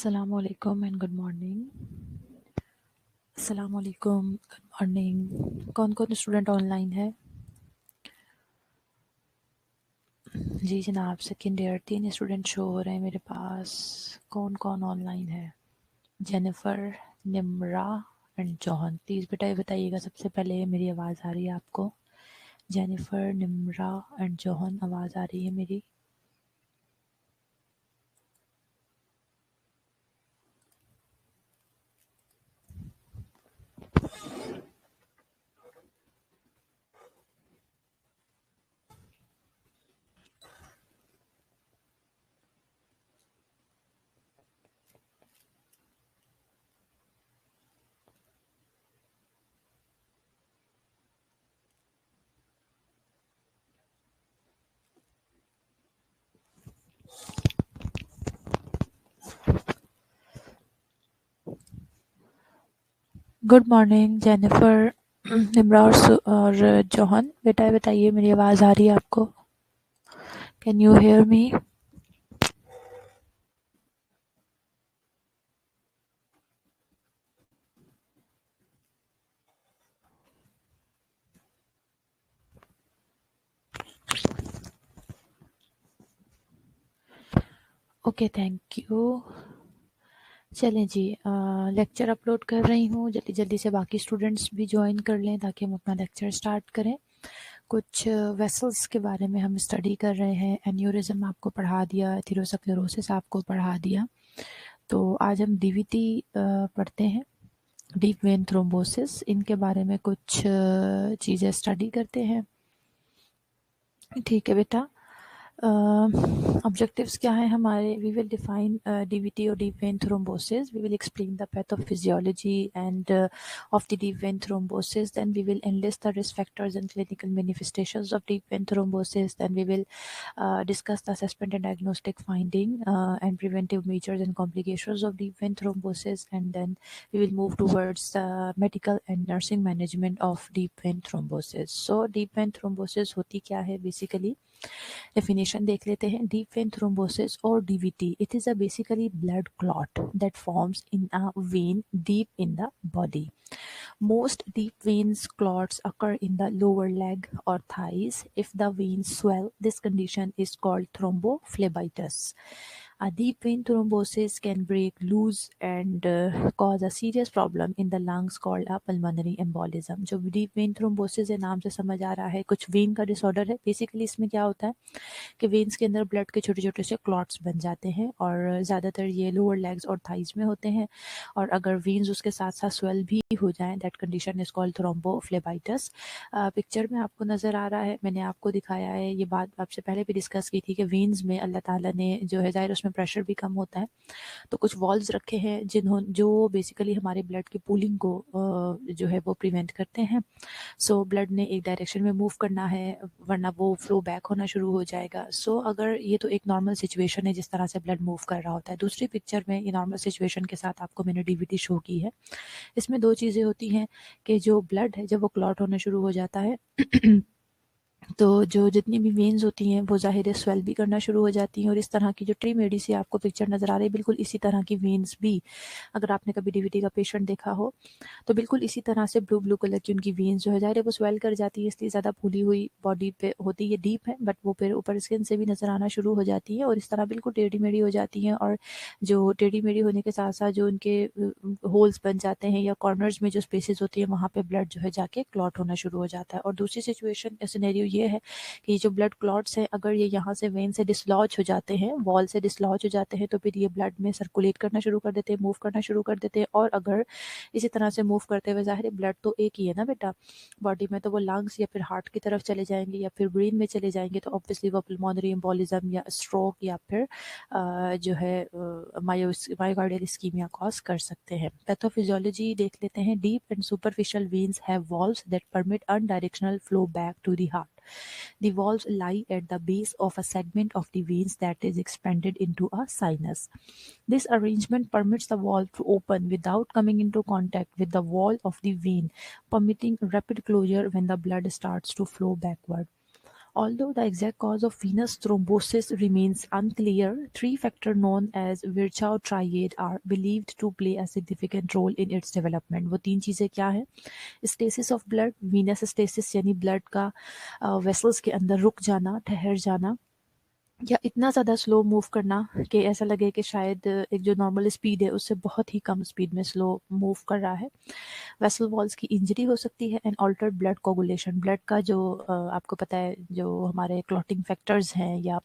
अस्सलाम वालेकुम and good morning. अस्सलाम वालेकुम, गुड मॉर्निंग। कौन कौन स्टूडेंट ऑनलाइन है? जी जनाब, सेकेंड ईयर 3 स्टूडेंट शो हो रहे हैं मेरे पास। कौन कौन ऑनलाइन है? Jennifer, Nimra and John. Please बेटा ये बताइएगा सबसे पहले, मेरी आवाज़ आ रही है आपको? जेनिफ़र, निम्रा एंड जॉन, आवाज़ आ रही है मेरी? गुड मॉर्निंग जेनिफ़र, निम्रा और जॉन। बेटा ये बताइए, मेरी आवाज़ आ रही है आपको? Can you hear me? Okay, thank you. चलें जी, लेक्चर अपलोड कर रही हूँ। जल्दी जल्दी से बाकी स्टूडेंट्स भी ज्वाइन कर लें ताकि हम अपना लेक्चर स्टार्ट करें। कुछ वेसल्स के बारे में हम स्टडी कर रहे हैं। एन्यूरिज्म आपको पढ़ा दिया, एथेरोस्क्लेरोसिस आपको पढ़ा दिया। तो आज हम डीवीटी पढ़ते हैं, डीप वेन थ्रोम्बोसिस। इनके बारे में कुछ चीज़ें स्टडी करते हैं। ठीक है बेटा। ऑब्जेक्टिव्स क्या है हमारे? वी विल डिफाइन डीवीटी और deep vein thrombosis, we will explain the pathophysiology and of the deep vein thrombosis, then we will enlist the risk factors and clinical manifestations of deep vein thrombosis, then we will discuss the assessment and diagnostic finding and preventive measures and complications of deep vein thrombosis, and then we will move towards the medical and nursing management of deep vein thrombosis. So deep vein thrombosis होती क्या है basically? Definition देख लेते हैं। Deep vein thrombosis or DVT, it is a basically blood clot that forms in a vein deep in the body. Most deep veins clots occur in the lower leg or thighs. If the veins swell, this condition is called thrombophlebitis. A deep vein thrombosis can break loose and cause a serious problem in the lungs called a pulmonary embolism. जो deep vein thrombosis है, नाम से समझ आ रहा है कुछ when का disorder है। बेसिकली इसमें क्या होता है कि वेन्स के अंदर ब्लड के छोटे छोटे से क्लॉट्स बन जाते हैं और ज़्यादातर ये लोअर लेग्स और थाइज में होते हैं। और अगर वेन्स उसके साथ साथ स्वेल भी हो जाएं, that condition is called thrombophlebitis. Picture में आपको नज़र आ रहा है, मैंने आपको दिखाया है, ये बात आपसे पहले भी डिस्कस की थी कि वेन्स में अल्लाह ताला ने जो है ज़ाहिर उसमें प्रेशर भी कम होता है, तो कुछ वॉल्व्स रखे हैं जो बेसिकली हमारे ब्लड की पूलिंग को जो है वो प्रिवेंट करते हैं। सो ब्लड ने एक डायरेक्शन में मूव करना है, वरना वो फ्लो बैक होना शुरू हो जाएगा। सो अगर ये तो एक नॉर्मल सिचुएशन है जिस तरह से ब्लड मूव कर रहा होता है। दूसरी पिक्चर में ये नॉर्मल सिचुएशन के साथ आपको मैंने डीवीटी शो की है। इसमें दो चीज़ें होती हैं कि जो ब्लड है जब वो क्लॉट होना शुरू हो जाता है तो जो जितनी भी वेन्स होती हैं वो ज़ाहिर है स्वेल भी करना शुरू हो जाती हैं। और इस तरह की जो ट्री मेडी सी आपको पिक्चर नज़र आ रही है, बिल्कुल इसी तरह की वेन्स भी, अगर आपने कभी डीवीटी का पेशेंट देखा हो तो बिल्कुल इसी तरह से ब्लू ब्लू कलर की उनकी वेन्स जो है ज़ाहिर है वो स्वेल कर जाती है, इसलिए ज़्यादा फूली हुई बॉडी पे होती है। डीप है बट वो फिर ऊपर स्किन से भी नज़र आना शुरू हो जाती है और इस तरह बिल्कुल टेढ़ी मेढ़ी हो जाती हैं। और जो टेढ़ी मेढ़ी होने के साथ साथ जो उनके होल्स बन जाते हैं या कॉर्नर्स में जो स्पेसेस होती है वहाँ पे ब्लड जो है जाके क्लॉट होना शुरू हो जाता है। और दूसरी सिचुएशन सिनेरियो ये है कि जो ब्लड क्लॉट्स हैं अगर ये यहाँ से वेन से डिसलॉज हो जाते हैं, वॉल से डिसलॉज हो जाते हैं, तो फिर ये ब्लड में सर्कुलेट करना शुरू कर देते हैं, मूव करना शुरू कर देते हैं। और अगर इसी तरह से मूव करते हुए, ज़ाहिर है ब्लड तो एक ही है ना बेटा बॉडी में, तो वो लंग्स या फिर हार्ट की तरफ चले जाएंगे या फिर ब्रेन में चले जाएंगे, तो ऑब्वियसली वो पल्मोनरी एम्बोलिज्म या स्ट्रोक या फिर जो है मायोकार्डियल इस्कीमिया कॉज कर सकते हैं। पैथोफिजियोलॉजी देख लेते हैं। Deep and superficial veins have valves that permit unidirectional flow back to the heart. The valves lie at the base of a segment of the veins that is expanded into a sinus. This arrangement permits the valve to open without coming into contact with the wall of the vein, permitting rapid closure when the blood starts to flow backward. Although the exact cause of venous thrombosis remains unclear, three factors known as Virchow triad are believed to play a significant role in its development. वो तीन चीज़ें क्या हैं? Stasis of blood, Venus stasis यानी blood का vessels के अंदर रुक जाना, ठहर जाना, या इतना ज़्यादा स्लो मूव करना कि ऐसा लगे कि शायद एक जो नॉर्मल स्पीड है उससे बहुत ही कम स्पीड में स्लो मूव कर रहा है। वेसल वॉल्स की इंजरी हो सकती है and altered blood coagulation, blood का जो आपको पता है जो हमारे क्लॉटिंग फैक्टर्स हैं या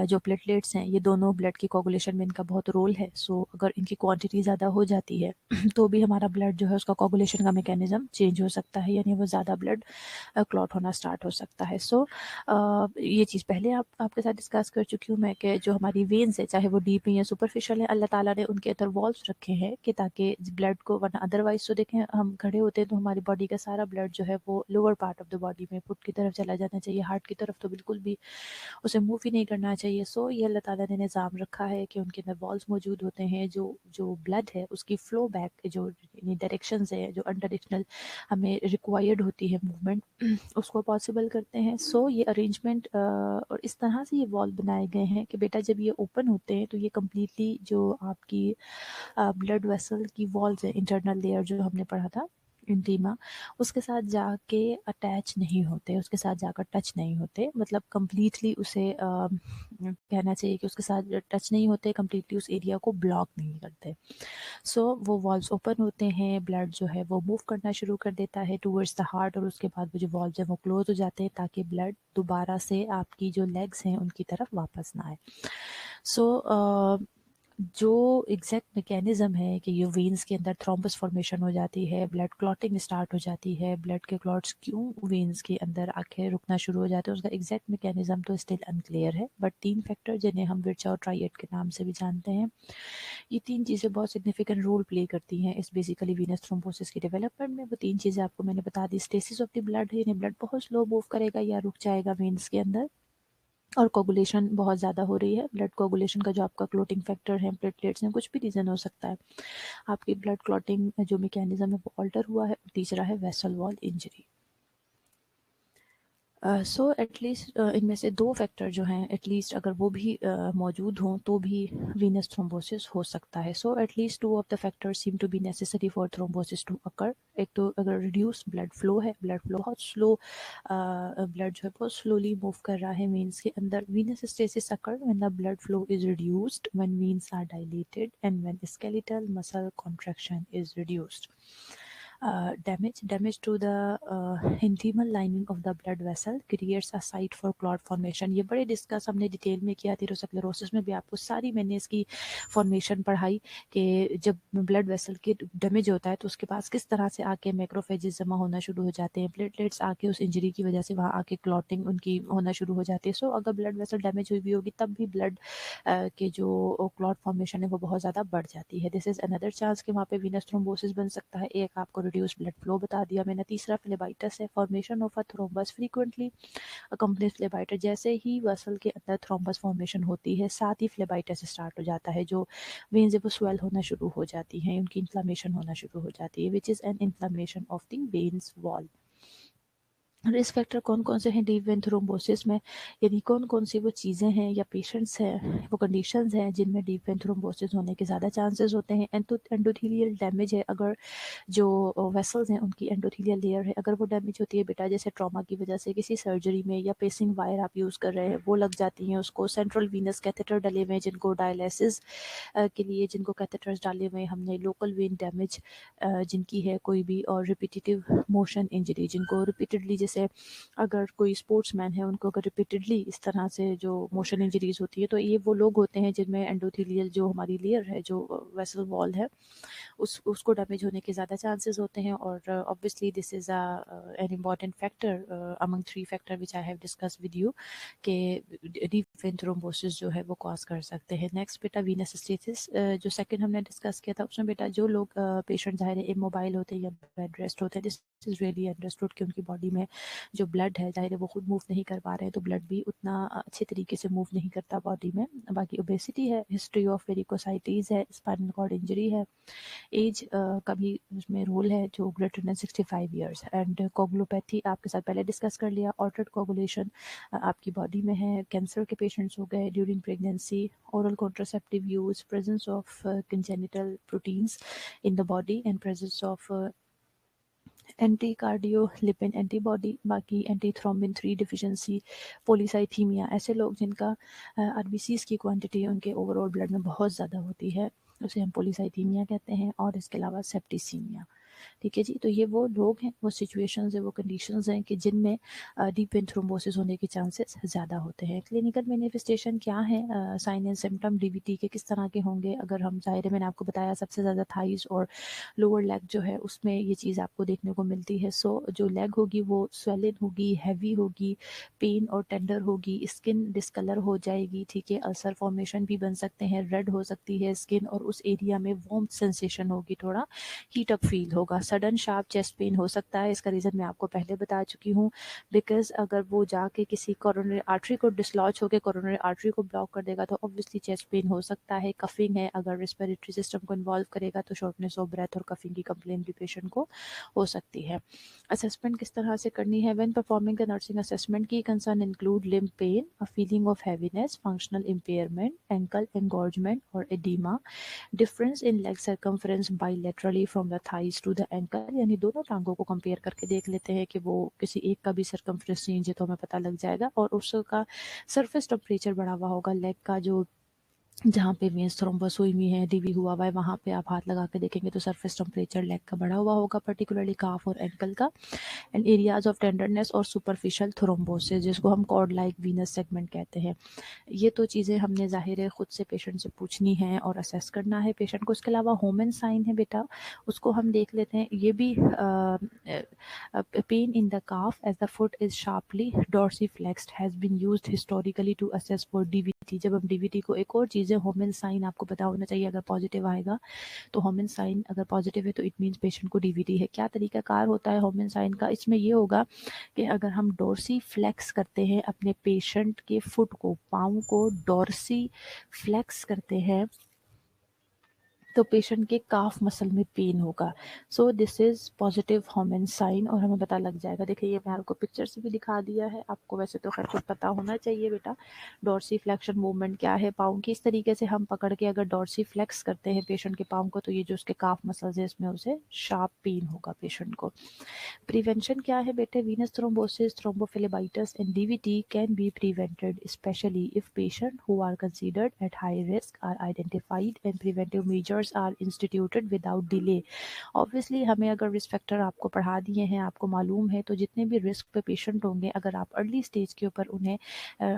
जो प्लेटलेट्स हैं, ये दोनों ब्लड की कोगुलेशन में इनका बहुत रोल है। सो अगर इनकी क्वांटिटी ज़्यादा हो जाती है तो भी हमारा ब्लड जो है उसका कोगुलेशन का मैकेनिज्म चेंज हो सकता है, यानी वो ज़्यादा ब्लड क्लॉट होना स्टार्ट हो सकता है। सो ये चीज़ पहले आपके साथ डिस्कस कर चुकी हूँ मैं कि जो हमारी वेन्स है, चाहे वो डीप है या सुपरफिशियल है, अल्लाह ताला ने उनके अंदर वॉल्व्स रखे हैं कि ताकि ब्लड को, वरना अदरवाइज तो देखें हम खड़े होते हैं तो हमारी बॉडी का सारा ब्लड जो है वो lower part of the body में फुट की तरफ चला जाना चाहिए, हार्ट की तरफ तो बिल्कुल भी उसे मूव ही नहीं करना चाहिए। सो ये अल्लाह ताला ने निज़ाम रखा है कि उनके अंदर वॉल्व्स मौजूद होते हैं जो जो ब्लड है उसकी फ्लो बैक जो डायरेक्शंस है जो अनडायरेक्शनल हमें रिक्वायर्ड होती है मूवमेंट उसको पॉसिबल करते हैं। सो ये अरेंजमेंट और इस तरह से ये वॉल्व बनाए गए हैं कि बेटा जब ये ओपन होते हैं तो ये कम्प्लीटली जो आपकी ब्लड वेसल की वॉल्स है, इंटरनल लेयर जो हमने पढ़ा था इंटीमा, उसके साथ जाके अटैच नहीं होते, उसके साथ जाकर टच नहीं होते, मतलब कम्प्लीटली उसे कहना चाहिए कि उसके साथ टच नहीं होते, कम्प्लीटली उस एरिया को ब्लॉक नहीं करते। सो वो वॉल्व्स ओपन होते हैं, ब्लड जो है वो मूव करना शुरू कर देता है टूवर्ड्स द हार्ट, और उसके बाद वो जो वॉल्व्स है वो क्लोज हो जाते हैं ताकि ब्लड दोबारा से आपकी जो लेग्स हैं उनकी तरफ वापस ना आए। सो जो एग्जैक्ट मैकेनिज्म है कि ये वेन्स के अंदर थ्रोम्बस फॉर्मेशन हो जाती है, ब्लड क्लॉटिंग स्टार्ट हो जाती है, ब्लड के क्लॉट्स क्यों वेन्स के अंदर आके रुकना शुरू हो जाते हैं, उसका एग्जैक्ट मैकेनिज्म तो स्टिल अनक्लियर है। बट तीन फैक्टर जिन्हें हम विर्चाउ ट्रायड के नाम से भी जानते हैं, ये तीन चीज़ें बहुत सिग्निफिकेंट रोल प्ले करती हैं इस बेसिकली वीनस थ्रोम्बोसिस की डेवलपमेंट में। वो तीन चीज़ें आपको मैंने बता दी। स्टेसिस ऑफ द ब्लड है, यानी ब्लड बहुत स्लो मूव करेगा या रुक जाएगा वेन्स के अंदर, और कोगुलेशन बहुत ज़्यादा हो रही है। ब्लड कोगुलेशन का जो आपका क्लोटिंग फैक्टर है, प्लेटलेट्स हैं, कुछ भी रीज़न हो सकता है, आपकी ब्लड क्लॉटिंग जो मैकेनिज्म है वो ऑल्टर हुआ है। तीसरा है vessel wall injury. So at least इनमें से दो फैक्टर जो हैं, एटलीस्ट अगर वो भी मौजूद हों तो भी वीनस थ्रोम्बोसिस हो सकता है। So at least two of the factors seem to be necessary for thrombosis to occur. एक तो अगर रिड्यूस ब्लड फ्लो है, ब्लड फ्लो बहुत स्लो, ब्लड जो है बहुत स्लोली मूव कर रहा है वेन्स के अंदर, venous stasis occur when the blood flow is reduced, when veins are dilated and when skeletal muscle contraction is reduced. Damage to the intimal lining of the blood vessel creates a site for clot formation। ये बड़े discuss हमने detail में किया atherosclerosis में भी, आपको सारी मैंने इसकी फॉर्मेशन पढ़ाई कि जब ब्लड वेसल के डैमेज होता है तो उसके पास किस तरह से आके मैक्रोफेजेस जमा होना शुरू हो जाते हैं, प्लेटलेट्स आके उस इंजरी की वजह से वहाँ आके क्लॉटिंग उनकी होना शुरू हो जाती है। सो अगर ब्लड वेसल डैमेज हुई भी होगी तब भी ब्लड के जो क्लॉट फॉर्मेशन है वो बहुत ज़्यादा बढ़ जाती है। दिस इज़ अनदर चांस कि वहाँ पे वीनस थ्रोम्बोसिस बन सकता है। एक आपको रिड्यूस ब्लड फ्लो बता दिया मैंने। तीसरा फ्लेबाइटिस है, formation of a thrombus frequently accompanies phlebitis. जैसे ही वेसल के अंदर थ्रोम्बस फॉर्मेशन होती है साथ ही फ्लेबाइटिस स्टार्ट हो जाता है, जो वेन्स वो स्वेल होना शुरू हो जाती हैं, उनकी इन्फ्लामेशन होना शुरू हो जाती है, which is an inflammation of the veins wall. Risk factor कौन कौन से हैं डीप वेन थ्रोम्बोसिस में, यानी कौन कौन सी वो चीज़ें हैं या पेशेंट्स हैं, वो कंडीशंस हैं जिनमें डीप वेन थ्रोम्बोसिस होने के ज़्यादा चांसेस होते हैं। एंडोथेलियल डैमेज है, अगर जो वेसल्स हैं उनकी एंडोथेलियल लेयर है अगर वो डैमेज होती है बेटा, जैसे ट्रॉमा की वजह से किसी सर्जरी में, या पेसिंग वायर आप यूज़ कर रहे हैं वो लग जाती हैं उसको, सेंट्रल वीनस कैथेटर डले हुए हैं जिनको डायलिसिस के लिए जिनको कैथेटर्स डाले हुए हमने, लोकल वेन डैमेज जिनकी है कोई भी, और रिपीटेटिव मोशन इंजरी जिनको रिपीटेडली, जैसे अगर कोई स्पोर्ट्समैन है उनको अगर रिपीटेडली इस तरह से जो मोशन इंजरीज होती है तो ये वो लोग होते हैं जिनमें एंडोथेलियल जो हमारी लेयर है, जो वेसल वॉल है, उसको डैमेज होने के ज़्यादा चांसेस होते हैं। और obviously this is an important factor among three factor which I have discuss with you कि डीप वेन थ्रोम्बोसिस जो है वो कॉज कर सकते हैं। नेक्स्ट बेटा वीनस स्टेसिस, जो सेकंड हमने डिस्कस किया था उसमें बेटा जो लोग पेशेंट ज़ाहिर है इमोबाइल होते हैं या बेड रेस्ट होते हैं, दिस इज रियली अंडरस्टूड कि उनकी बॉडी में जो ब्लड है, ज़ाहिर है वो खुद मूव नहीं कर पा रहे हैं, तो ब्लड भी उतना अच्छे तरीके से मूव नहीं करता बॉडी में। बाकी ओबेसिटी है, हिस्ट्री ऑफ वेरिकोसाइटिस है, स्पाइनल कॉर्ड इंजरी है, एज का भी उसमें रोल है जो greater than 65 years, and coagulopathy आपके साथ पहले डिस्कस कर लिया। ऑल्टर्ड कोगुलेशन आपकी बॉडी में है, कैंसर के पेशेंट्स हो गए during pregnancy, oral contraceptive use, presence of congenital proteins in the body, and presence of anti cardiolipin antibody, बाकी एंटी थ्रोम्बिन 3 डिफिशिएंसी, पोलीसाइथीमिया, ऐसे लोग जिनका आरबीसीज की क्वांटिटी उनके ओवरऑल ब्लड में बहुत ज़्यादा होती है, उसे हम पोलीसाइथीमिया कहते हैं। और इसके अलावा सेप्टिसीमिया। ठीक है जी, तो ये वो लोग हैं, वो सिचुएशंस है, वो कंडीशंस हैं कि जिनमें डीप वेन थ्रोम्बोसिस होने के चांसेस ज़्यादा होते हैं। क्लिनिकल मैनिफेस्टेशन क्या है, साइन एंड सिम्टम डीवीटी के किस तरह के होंगे? अगर हम ज़ाहिर है मैंने आपको बताया सबसे ज़्यादा थाइस और लोअर लेग जो है उसमें ये चीज़ आपको देखने को मिलती है। सो जो लेग होगी वो स्वेलिन होगी, हैवी होगी, पेन और टेंडर होगी, स्किन डिस्कलर हो जाएगी। ठीक है, अल्सर फॉर्मेशन भी बन सकते हैं, रेड हो सकती है स्किन, और उस एरिया में वार्म सेंसेशन होगी, थोड़ा हीट अप फील होगा। सडन शार्प चेस्ट पेन हो सकता है, इसका रीज़न मैं आपको पहले बता चुकी हूँ, बिकॉज अगर वो जाके किसी कोरोनरी आर्टरी को डिसलॉज होकर कोरोनरी आर्टरी को ब्लॉक कर देगा तो ऑब्वियसली चेस्ट पेन हो सकता है। कफिंग है, अगर रेस्पिरेटरी सिस्टम को इन्वॉल्व करेगा तो शॉर्टनेस ऑफ ब्रेथ और कफिंग की कंप्लेन भी पेशेंट को हो सकती है। असेसमेंट किस तरह से करनी है? When performing the nursing assessment की concern include limb pain, a feeling of heaviness, functional impairment, ankle engorgement और oedema, difference in leg circumference bilaterally from the thighs to the ankle, यानी दोनों टांगों को कंपेयर करके देख लेते हैं कि वो किसी एक का भी सर्कमफ्रेंस चेंज है तो हमें पता लग जाएगा। और उसका सरफेस टेम्परेचर बढ़ा हुआ होगा, लेग का जो जहाँ पे वेन्स थ्रोम्बस हुई हुई है, डीवी हुआ हुआ है, वहाँ पे आप हाथ लगा के देखेंगे तो सरफेस टेम्परेचर लेग का बढ़ा हुआ होगा, पर्टिकुलरली काफ और एंकल का। एंड एरियाज ऑफ टेंडरनेस और सुपरफिशियल थ्रोम्बोसिस, जिसको हम कॉर्ड लाइक वीनस सेगमेंट कहते हैं। ये तो चीज़ें हमने ज़ाहिर है खुद से पेशेंट से पूछनी है और असेस करना है पेशेंट को। इसके अलावा होमन साइन है बेटा, उसको हम देख लेते हैं। ये भी pain in the calf as the foot is sharply dorsiflexed has been used historically to assess for DVT. जब हम डीवीटी को, एक और चीज़ है होमन साइन आपको पता होना चाहिए, अगर पॉजिटिव आएगा तो होमन साइन अगर पॉजिटिव है तो इट मीन्स पेशेंट को डीवीटी है। क्या तरीका कार होता है होमन साइन का? इसमें ये होगा कि अगर हम डोर्सी फ्लेक्स करते हैं अपने पेशेंट के फुट को, पाँव को डोर्सी फ्लेक्स करते हैं तो पेशेंट के काफ मसल में पेन होगा। So this is positive Homan sign और हमें पता लग जाएगा। देखिए ये मैं आपको पिक्चर से भी दिखा दिया है, आपको वैसे तो खैर कुछ पता होना चाहिए बेटा। डॉर्सी फ्लेक्शन मूवमेंट क्या है पाँव की, इस तरीके से हम पकड़ के अगर डॉर्सी फ्लेक्स करते हैं पेशेंट के पाँव को तो ये जो उसके काफ मसल्स है इसमें उसे शार्प पेन होगा पेशेंट को। प्रिवेंशन क्या है बेटे? Venous thrombosis, thrombophlebitis and DVT can be prevented especially if patient who are considered at high risk are identified and preventive measures are instituted without delay. Obviously हमें अगर risk factor आपको पढ़ा दिए हैं, आपको मालूम है, तो जितने भी रिस्क पे पेशेंट होंगे अगर आप अर्ली स्टेज के ऊपर उन्हें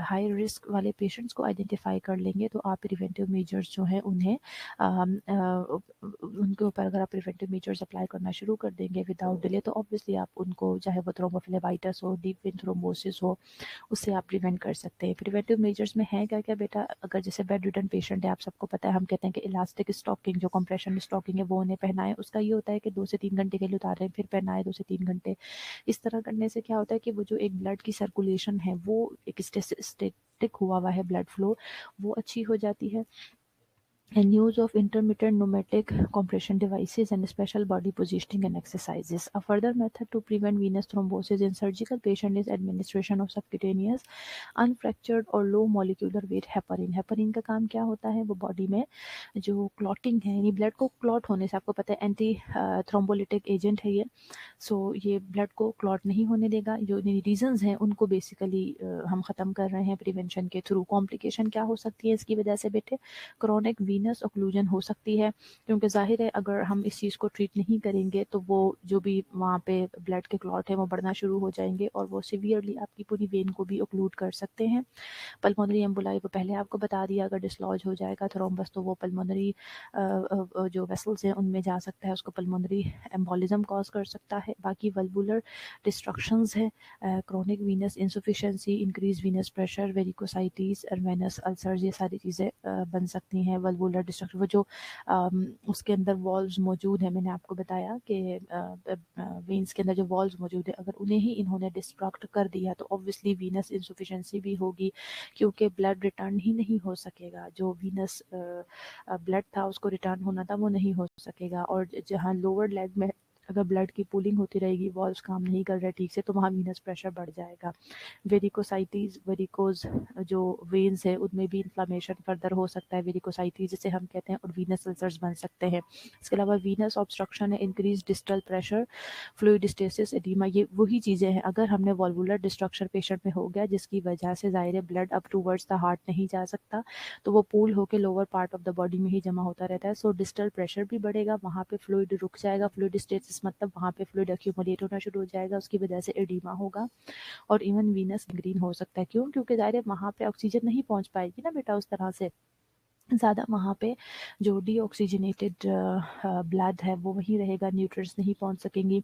हाई रिस्क वाले पेशेंट्स को आइडेंटिफाई कर लेंगे तो आप प्रिवेंटिव मेजर्स जो हैं उन्हें उनके ऊपर अगर आप प्रिवेंटिव मेजर्स अप्लाई करना शुरू कर देंगे विदाउट डिले तो ऑब्वियसली आप उनको, चाहे वो थ्रोम्बोफिलेबाइटिस हो, डीप वेन थ्रोम्बोसिस हो, उससे आप प्रिवेंट कर सकते हैं। प्रिवेंटिव मेजर्स में है क्या क्या बेटा? अगर जैसे बेड रिडन पेशेंट है, आप सबको पता है, हम कहते हैं कि इलास्टिक स्टॉकिंग, जो कंप्रेशन स्टॉकिंग है वो उन्हें पहनाएं। उसका ये होता है कि 2 से 3 घंटे के लिए उतारें फिर पहनाएं 2 से 3 घंटे। इस तरह करने से क्या होता है कि वो जो एक ब्लड की सर्कुलेशन है वो एक स्टेटिक हुआ है ब्लड फ्लो, वो अच्छी हो जाती है। And use of intermittent pneumatic compression devices and special body positioning and exercises. A further method to prevent venous thrombosis in surgical patient is administration of subcutaneous unfractured और low molecular weight heparin. Heparin का काम क्या होता है? वो body में जो clotting है, यानी ब्लड को क्लॉट होने से, आपको पता है एंटी थ्रोम्बोलिटिक एजेंट है ये, सो ये ब्लड को क्लॉट नहीं होने देगा। जो रीजंस हैं उनको बेसिकली हम ख़त्म कर रहे हैं प्रिवेंशन के थ्रू। कॉम्प्लिकेशन क्या हो सकती है इसकी वजह से बेटे? क्रॉनिक वीनस ऑक्लूजन हो सकती है, क्योंकि जाहिर है अगर हम इस चीज़ को ट्रीट नहीं करेंगे तो वो जो भी वहाँ पे ब्लड के क्लॉट है वो बढ़ना शुरू हो जाएंगे और वो सीवियरली आपकी पूरी वेन को भी ऑक्लूड कर सकते हैं। पल्मोनरी एम्बोलाई वो पहले आपको बता दिया, अगर डिसलॉज हो जाएगा थ्रोम्बस तो वो पल्मोनरी जो वेसल्स हैं उनमें जा सकता है, उसको पल्मोनरी एम्बोलिज्म कॉज कर सकता है। बाकी वल्वुलर डिस्ट्रक्शंस है, chronic venous insufficiency, increase venous pressure, varicosities और वेनस अल्सर्स, ये सारी चीज़ें बन सकती हैं। वल्वुलर वॉल्वुलर डिस्ट्रक्शन, वो जो उसके अंदर वॉल्व्स मौजूद हैं, मैंने आपको बताया कि वेन्स के अंदर जो वॉल्व्स मौजूद है, अगर उन्हें ही इन्होंने डिस्ट्रक्ट कर दिया तो ऑब्वियसली वीनस इंसुफिशेंसी भी होगी, क्योंकि ब्लड रिटर्न ही नहीं हो सकेगा। जो वीनस ब्लड था उसको रिटर्न होना था वो नहीं हो सकेगा, और जहाँ लोअर लेग में अगर ब्लड की पूलिंग होती रहेगी, वॉल्व्स काम नहीं कर रहे ठीक से, तो वहाँ वीनस प्रेशर बढ़ जाएगा। वेरिकोसाइटिस, वेरिकोज जो वेन्स है उनमें भी इन्फ्लामेशन फर्दर हो सकता है, वेरिकोसाइटिस जिसे हम कहते हैं, और वीनस अल्सर्स बन सकते हैं। इसके अलावा वीनस ऑब्स्ट्रक्शन है, increase distal pressure, fluid stasis, oedema, ये वही चीज़ें हैं। अगर हमने वॉल्वुलर डिस्ट्रक्शन पेशेंट में हो गया जिसकी वजह से ज़ाहिर है blood up towards the heart नहीं जा सकता, तो वो पूल होकर lower part of the body में ही जमा होता रहता है। सो डिस्टल प्रेशर भी बढ़ेगा, वहाँ पे फ्लूइड रुक जाएगा, फ्लूइड स्टेसिस मतलब वहाँ पे फ्लूइड एक्यूमुलेट होना शुरू हो जाएगा, उसकी वजह से एडिमा होगा और इवन वीनस ग्रीन हो सकता है। क्यों? क्योंकि ज़ाहिर है वहाँ पे ऑक्सीजन नहीं पहुँच पाएगी ना बेटा उस तरह से ज़्यादा, वहाँ पे जो डीऑक्सीजनेटेड ब्लड है वो वहीं रहेगा, न्यूट्रिएंट्स नहीं पहुँच सकेंगी।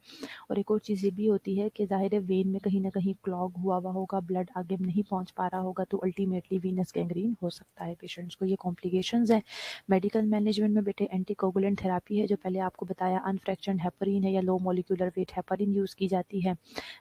और एक और चीज़ ये भी होती है कि ज़ाहिर है वेन में कहीं ना कहीं क्लॉग हुआ होगा, ब्लड आगे नहीं पहुँच पा रहा होगा, तो अल्टीमेटली वीनस गैंग्रीन हो सकता है पेशेंट्स को। ये कॉम्प्लिकेशंस हैं। मेडिकल मैनेजमेंट में बेटे एंटीकोगुलेंट थेरापी है, जो पहले आपको बताया अनफ्रैक्शनड हेपरिन है या low molecular weight heparin use की जाती है।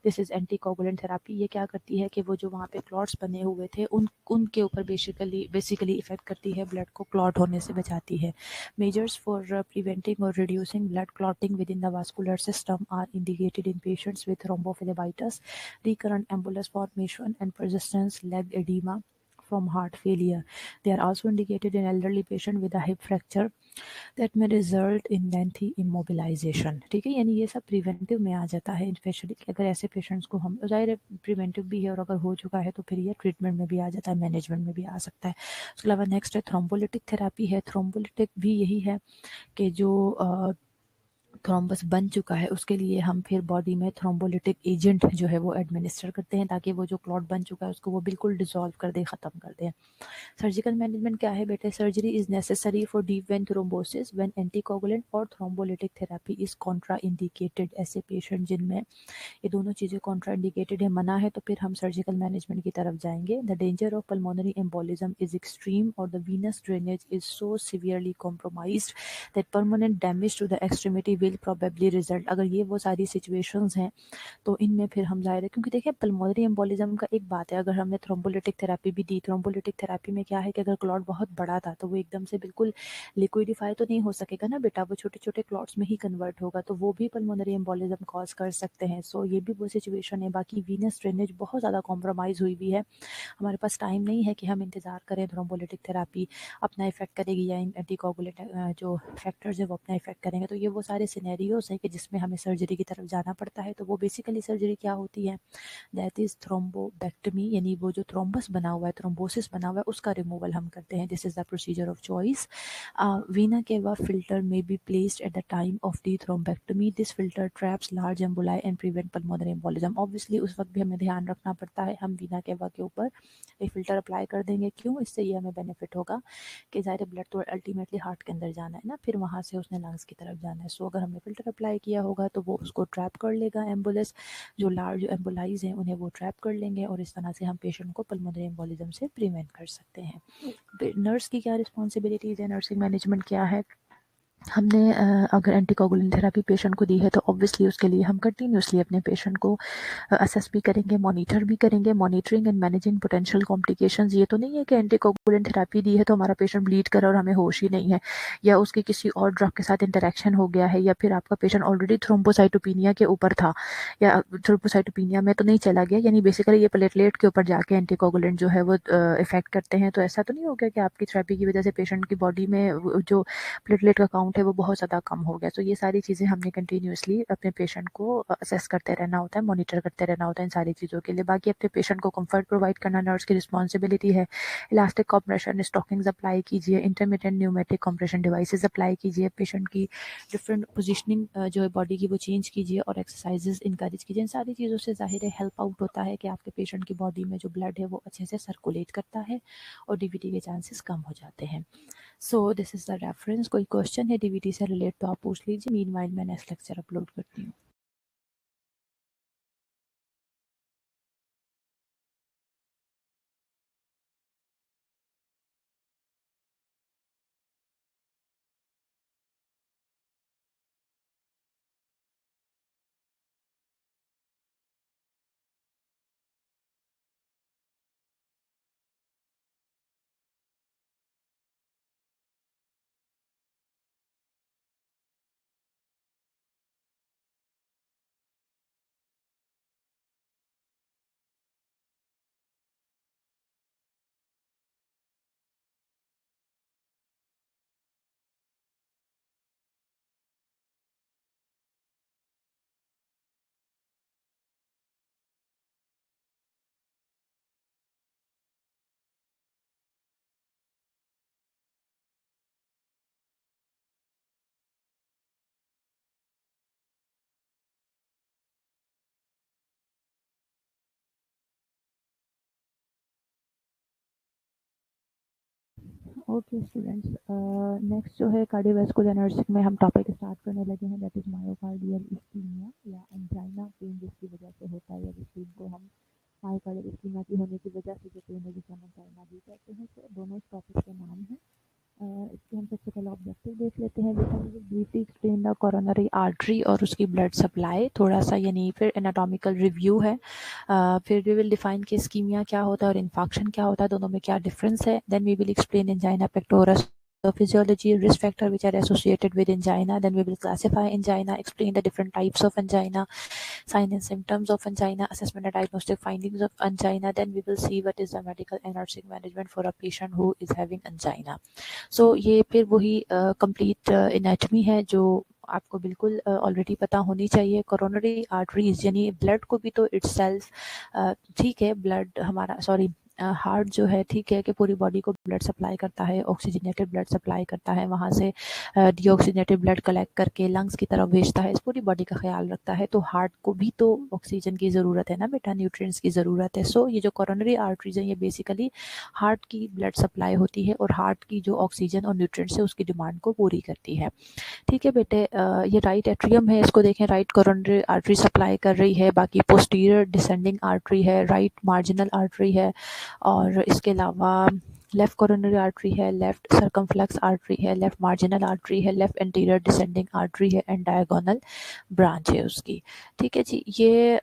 This is anticoagulant therapy. ये क्या करती है कि वो जो वहाँ पे क्लॉट्स बने हुए थे उनके ऊपर बेसिकली इफेक्ट करती है, ब्लड को क्लॉट होने से बचाती है। मेजर्स फॉर प्रिवेंटिंग और reducing blood clotting within the vascular system are indicated in patients with thrombophlebitis, recurrent embolus formation and persistent leg edema from heart failure. They are also indicated in elderly patient with a hip fracture that may result in lengthy immobilization। ठीक है, यानी ये सब preventive में आ जाता है, specially अगर ऐसे पेशेंट्स को हम, ज़ाहिर है प्रिवेंटिव भी है और अगर हो चुका है तो फिर ये ट्रीटमेंट में भी आ जाता है, मैनेजमेंट में भी आ सकता है। उसके अलावा नेक्स्ट है थ्रोम्बोलिटिक थेरापी है। थ्रोम्बोलिटिक भी यही है कि जो थ्रोम्बस बन चुका है उसके लिए हम फिर बॉडी में थ्रोम्बोलिटिक एजेंट जो है वो एडमिनिस्टर करते हैं, ताकि वो जो क्लॉट बन चुका है उसको वो बिल्कुल डिसॉल्व कर दे, ख़त्म कर दे। सर्जिकल मैनेजमेंट क्या है बेटे? Surgery is necessary for deep vein thrombosis when anticoagulant और thrombolytic therapy is contraindicated. ऐसे पेशेंट जिनमें ये दोनों चीज़ें कॉन्ट्रा इंडिकेटेड है, मना है, तो फिर हम सर्जिकल मैनेजमेंट की तरफ जाएंगे। The danger of pulmonary embolism is extreme और the venous drainage is so severely compromised that permanent damage to the extremity will probably result. अगर ये वो सारी सिचुएशंस हैं तो इनमें फिर हम ज़ाहिर है, क्योंकि देखिए पल्मोनरी एम्बोलिज्म का एक बात है, अगर हमने थ्रोम्बोलिटिक थेरापी भी दी, थ्रोम्बोलिटिक थेरापी में क्या है कि अगर क्लॉट बहुत बड़ा था तो वो एकदम से बिल्कुल लिक्विडिफाई तो नहीं हो सकेगा ना बेटा, वो छोटे छोटे क्लॉट्स में ही कन्वर्ट होगा, तो वो भी पल्मोनरी एम्बोलिज्म कॉज कर सकते हैं। सो ये भी वो सिचुएशन है। बाकी वीनस ड्रेनेज बहुत ज़्यादा कॉम्प्रोमाइज़ हुई हुई है, हमारे पास टाइम नहीं है कि हम इंतज़ार करें थ्रोम्बोलिटिक थेरापी अपना इफेक्ट करेगी या एंटीकोगुलेंट जो फैक्टर्स है वो अपना इफेक्ट करेंगे। तो ये वो सारे सिनेरियोज हैं कि जिसमें हमें सर्जरी की तरफ जाना पड़ता है। तो वो बेसिकली सर्जरी क्या होती है? दैट इज थ्रोम्बोबेक्टमी, यानी वो जो थ्रोम्बस बना हुआ है, थ्रोम्बोसिस बना हुआ है, उसका रिमूवल हम करते हैं। This is the procedure of choice. Veena केवा फिल्टर में be placed at the time of the thrombectomy. This filter traps large emboli and prevent pulmonary embolism. Obviously उस वक्त भी हमें ध्यान रखना पड़ता है, हम वीना केवा के ऊपर एक फिल्टर अप्लाई कर देंगे। क्यों? इससे ये हमें बेनिफिट होगा कि ज़ाहिर ब्लड तो अल्टीमेटली हार्ट के अंदर जाना है ना, फिर वहाँ से उसने लंग्स की तरफ जाना है। सो अगर हमने फिल्टर अप्लाई किया होगा तो वो उसको ट्रैप कर लेगा, एम्बुलेंस जो लार्ज एम्बोलाइज हैं उन्हें वो ट्रैप कर लेंगे, और इस तरह से हम पेशेंट को पल्मोनरी एम्बोलिज्म से प्रिवेंट कर सकते हैं। नर्स की क्या रिस्पॉन्सिबिलिटीज़ है, नर्सिंग मैनेजमेंट क्या है? हमने अगर एंटीकोगुलेंट थेरापी पेशेंट को दी है तो ऑब्वियसली उसके लिए हम कंटिन्यूसली अपने पेशेंट को असेस भी करेंगे, मॉनिटर भी करेंगे। Monitoring and managing potential complications, ये तो नहीं है कि एंटीकोगुलेंट थेरापी दी है तो हमारा पेशेंट ब्लीड कर और हमें होश ही नहीं है, या उसके किसी और ड्रग के साथ इंटरेक्शन हो गया है, या फिर आपका पेशेंट ऑलरेडी थ्रोम्बोसाइटोपिनिया के ऊपर था या थ्रोम्बोसाइटोपिनिया में तो नहीं चला गया, यानी बेसिकली ये प्लेटलेट के ऊपर जाके एंटीकोगुलेंट जो है वो इफेक्ट करते हैं। तो ऐसा तो नहीं हो गया कि आपकी थेरापी की वजह से पेशेंट की बॉडी में जो प्लेटलेट का काउंट है वो बहुत ज़्यादा कम हो गया। तो ये सारी चीज़ें हमने कंटिन्यूसली अपने पेशेंट को असेस करते रहना होता है, मॉनिटर करते रहना होता है इन सारी चीज़ों के लिए। बाकी अपने पेशेंट को कंफर्ट प्रोवाइड करना नर्स की रिस्पॉन्सिबिलिटी है। इलास्टिक कॉम्प्रेशन स्टॉकिंग्स अप्लाई कीजिए, intermittent pneumatic compression devices apply कीजिए, पेशेंट की डिफरेंट पोजिशनिंग जो है बॉडी की वो चेंज कीजिए, और एक्सरसाइजेज इंकरेज कीजिए। इन सारी चीज़ों से ज़ाहिर है हेल्प आउट होता है कि आपके पेशेंट की बॉडी में जो ब्लड है वो अच्छे से सर्कुलेट करता है और डीवीटी के चांसेस कम हो जाते हैं। So this is the reference. कोई क्वेश्चन है डीवीटी से रिलेट तो आप पूछ लीजिए, मीनवाइल मैं नेक्स्ट लेक्चर अपलोड करती हूँ। ओके स्टूडेंट्स, नेक्स्ट जो है कार्डियोवास्कुलर नर्सिंग में हम टॉपिक स्टार्ट करने लगे हैं, दैट इज मायोकार्डियल इस्कीमिया या एंजाइना पेन जिसकी वजह से होता है, या जिस पेन को हम मायोकार्डियल इस्कीमिया की होने की वजह से जो पेन है जिसे हम एंजाइना भी कहते हैं। तो दोनों इस टॉपिक के नाम हैं। इसके हम सबसे पहले ऑब्जेक्टिव देख लेते हैं। बेटा मुझे briefly explain the coronary artery और उसकी ब्लड सप्लाई, थोड़ा सा यानी फिर एनाटॉमिकल रिव्यू है। फिर वी विल डिफाइन कि इस्कीमिया क्या होता है और इन्फेक्शन क्या होता है, दोनों में क्या डिफरेंस है। Then we will explain angina pectoris physiology, risk factor which are associated with angina. Then we will classify angina, explain the different types of angina, sign and symptoms of angina, assessment and diagnostic findings of angina. Then we will see what is the medical and nursing management for a patient who is having angina. So ये फिर वही complete anatomy है जो आपको बिल्कुल already पता होनी चाहिए। कोरोनरी आर्टरीज यानी ब्लड को भी तो इटसेल्फ ठीक है, ब्लड हमारा सॉरी हार्ट जो है ठीक है कि पूरी बॉडी को ब्लड सप्लाई करता है, ऑक्सीजनेटेड ब्लड सप्लाई करता है, वहाँ से डीऑक्सीजनेटेड ब्लड कलेक्ट करके लंग्स की तरफ भेजता है, इस पूरी बॉडी का ख्याल रखता है। तो हार्ट को भी तो ऑक्सीजन की ज़रूरत है ना बेटा, न्यूट्रिएंट्स की ज़रूरत है। सो ये जो कोरोनरी आर्टरीज है ये बेसिकली हार्ट की ब्लड सप्लाई होती है और हार्ट की जो ऑक्सीजन और न्यूट्रिएंट्स है उसकी डिमांड को पूरी करती है। ठीक है बेटे, ये राइट एट्रियम है, इसको देखें, राइट कोरोनरी आर्टरी सप्लाई कर रही है। बाकी पोस्टीरियर डिसेंडिंग आर्टरी है, राइट मार्जिनल आर्टरी है, और इसके अलावा लेफ्ट कोरोनरी आर्टरी है, लेफ्ट सर्कमफ्लेक्स आर्टरी है, लेफ्ट मार्जिनल आर्टरी है, लेफ्ट एंटीरियर डिसेंडिंग आर्टरी है एंड डायगोनल ब्रांच है उसकी। ठीक है जी, ये